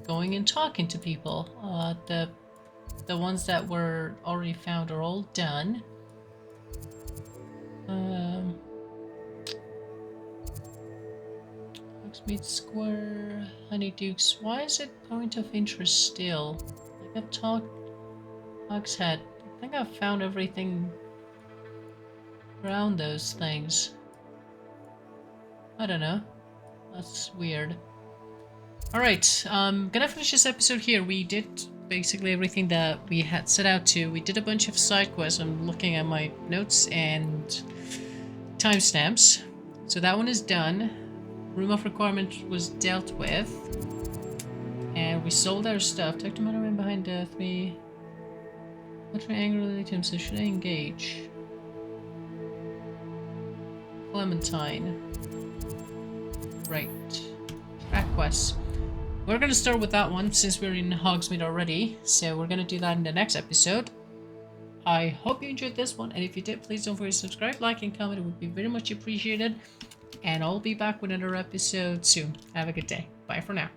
A: going and talking to people. The ones that were already found are all done. Hogsmeade Square, Honeydukes. Why is it point of interest still? Like I've talked Hogshead. I think I've found everything around those things. I don't know. That's weird. Alright, I'm gonna finish this episode here. We did basically everything that we had set out to. We did a bunch of side quests. I'm looking at my notes and timestamps. So that one is done. Room of Requirement was dealt with. And we sold our stuff. Talk to Motherman behind death. Much angrily to him, so should I engage? Clementine. Right. Track quests. We're gonna start with that one since we're in Hogsmeade already. So we're gonna do that in the next episode. I hope you enjoyed this one, and if you did, please don't forget to subscribe, like, and comment. It would be very much appreciated. And I'll be back with another episode soon. Have a good day. Bye for now.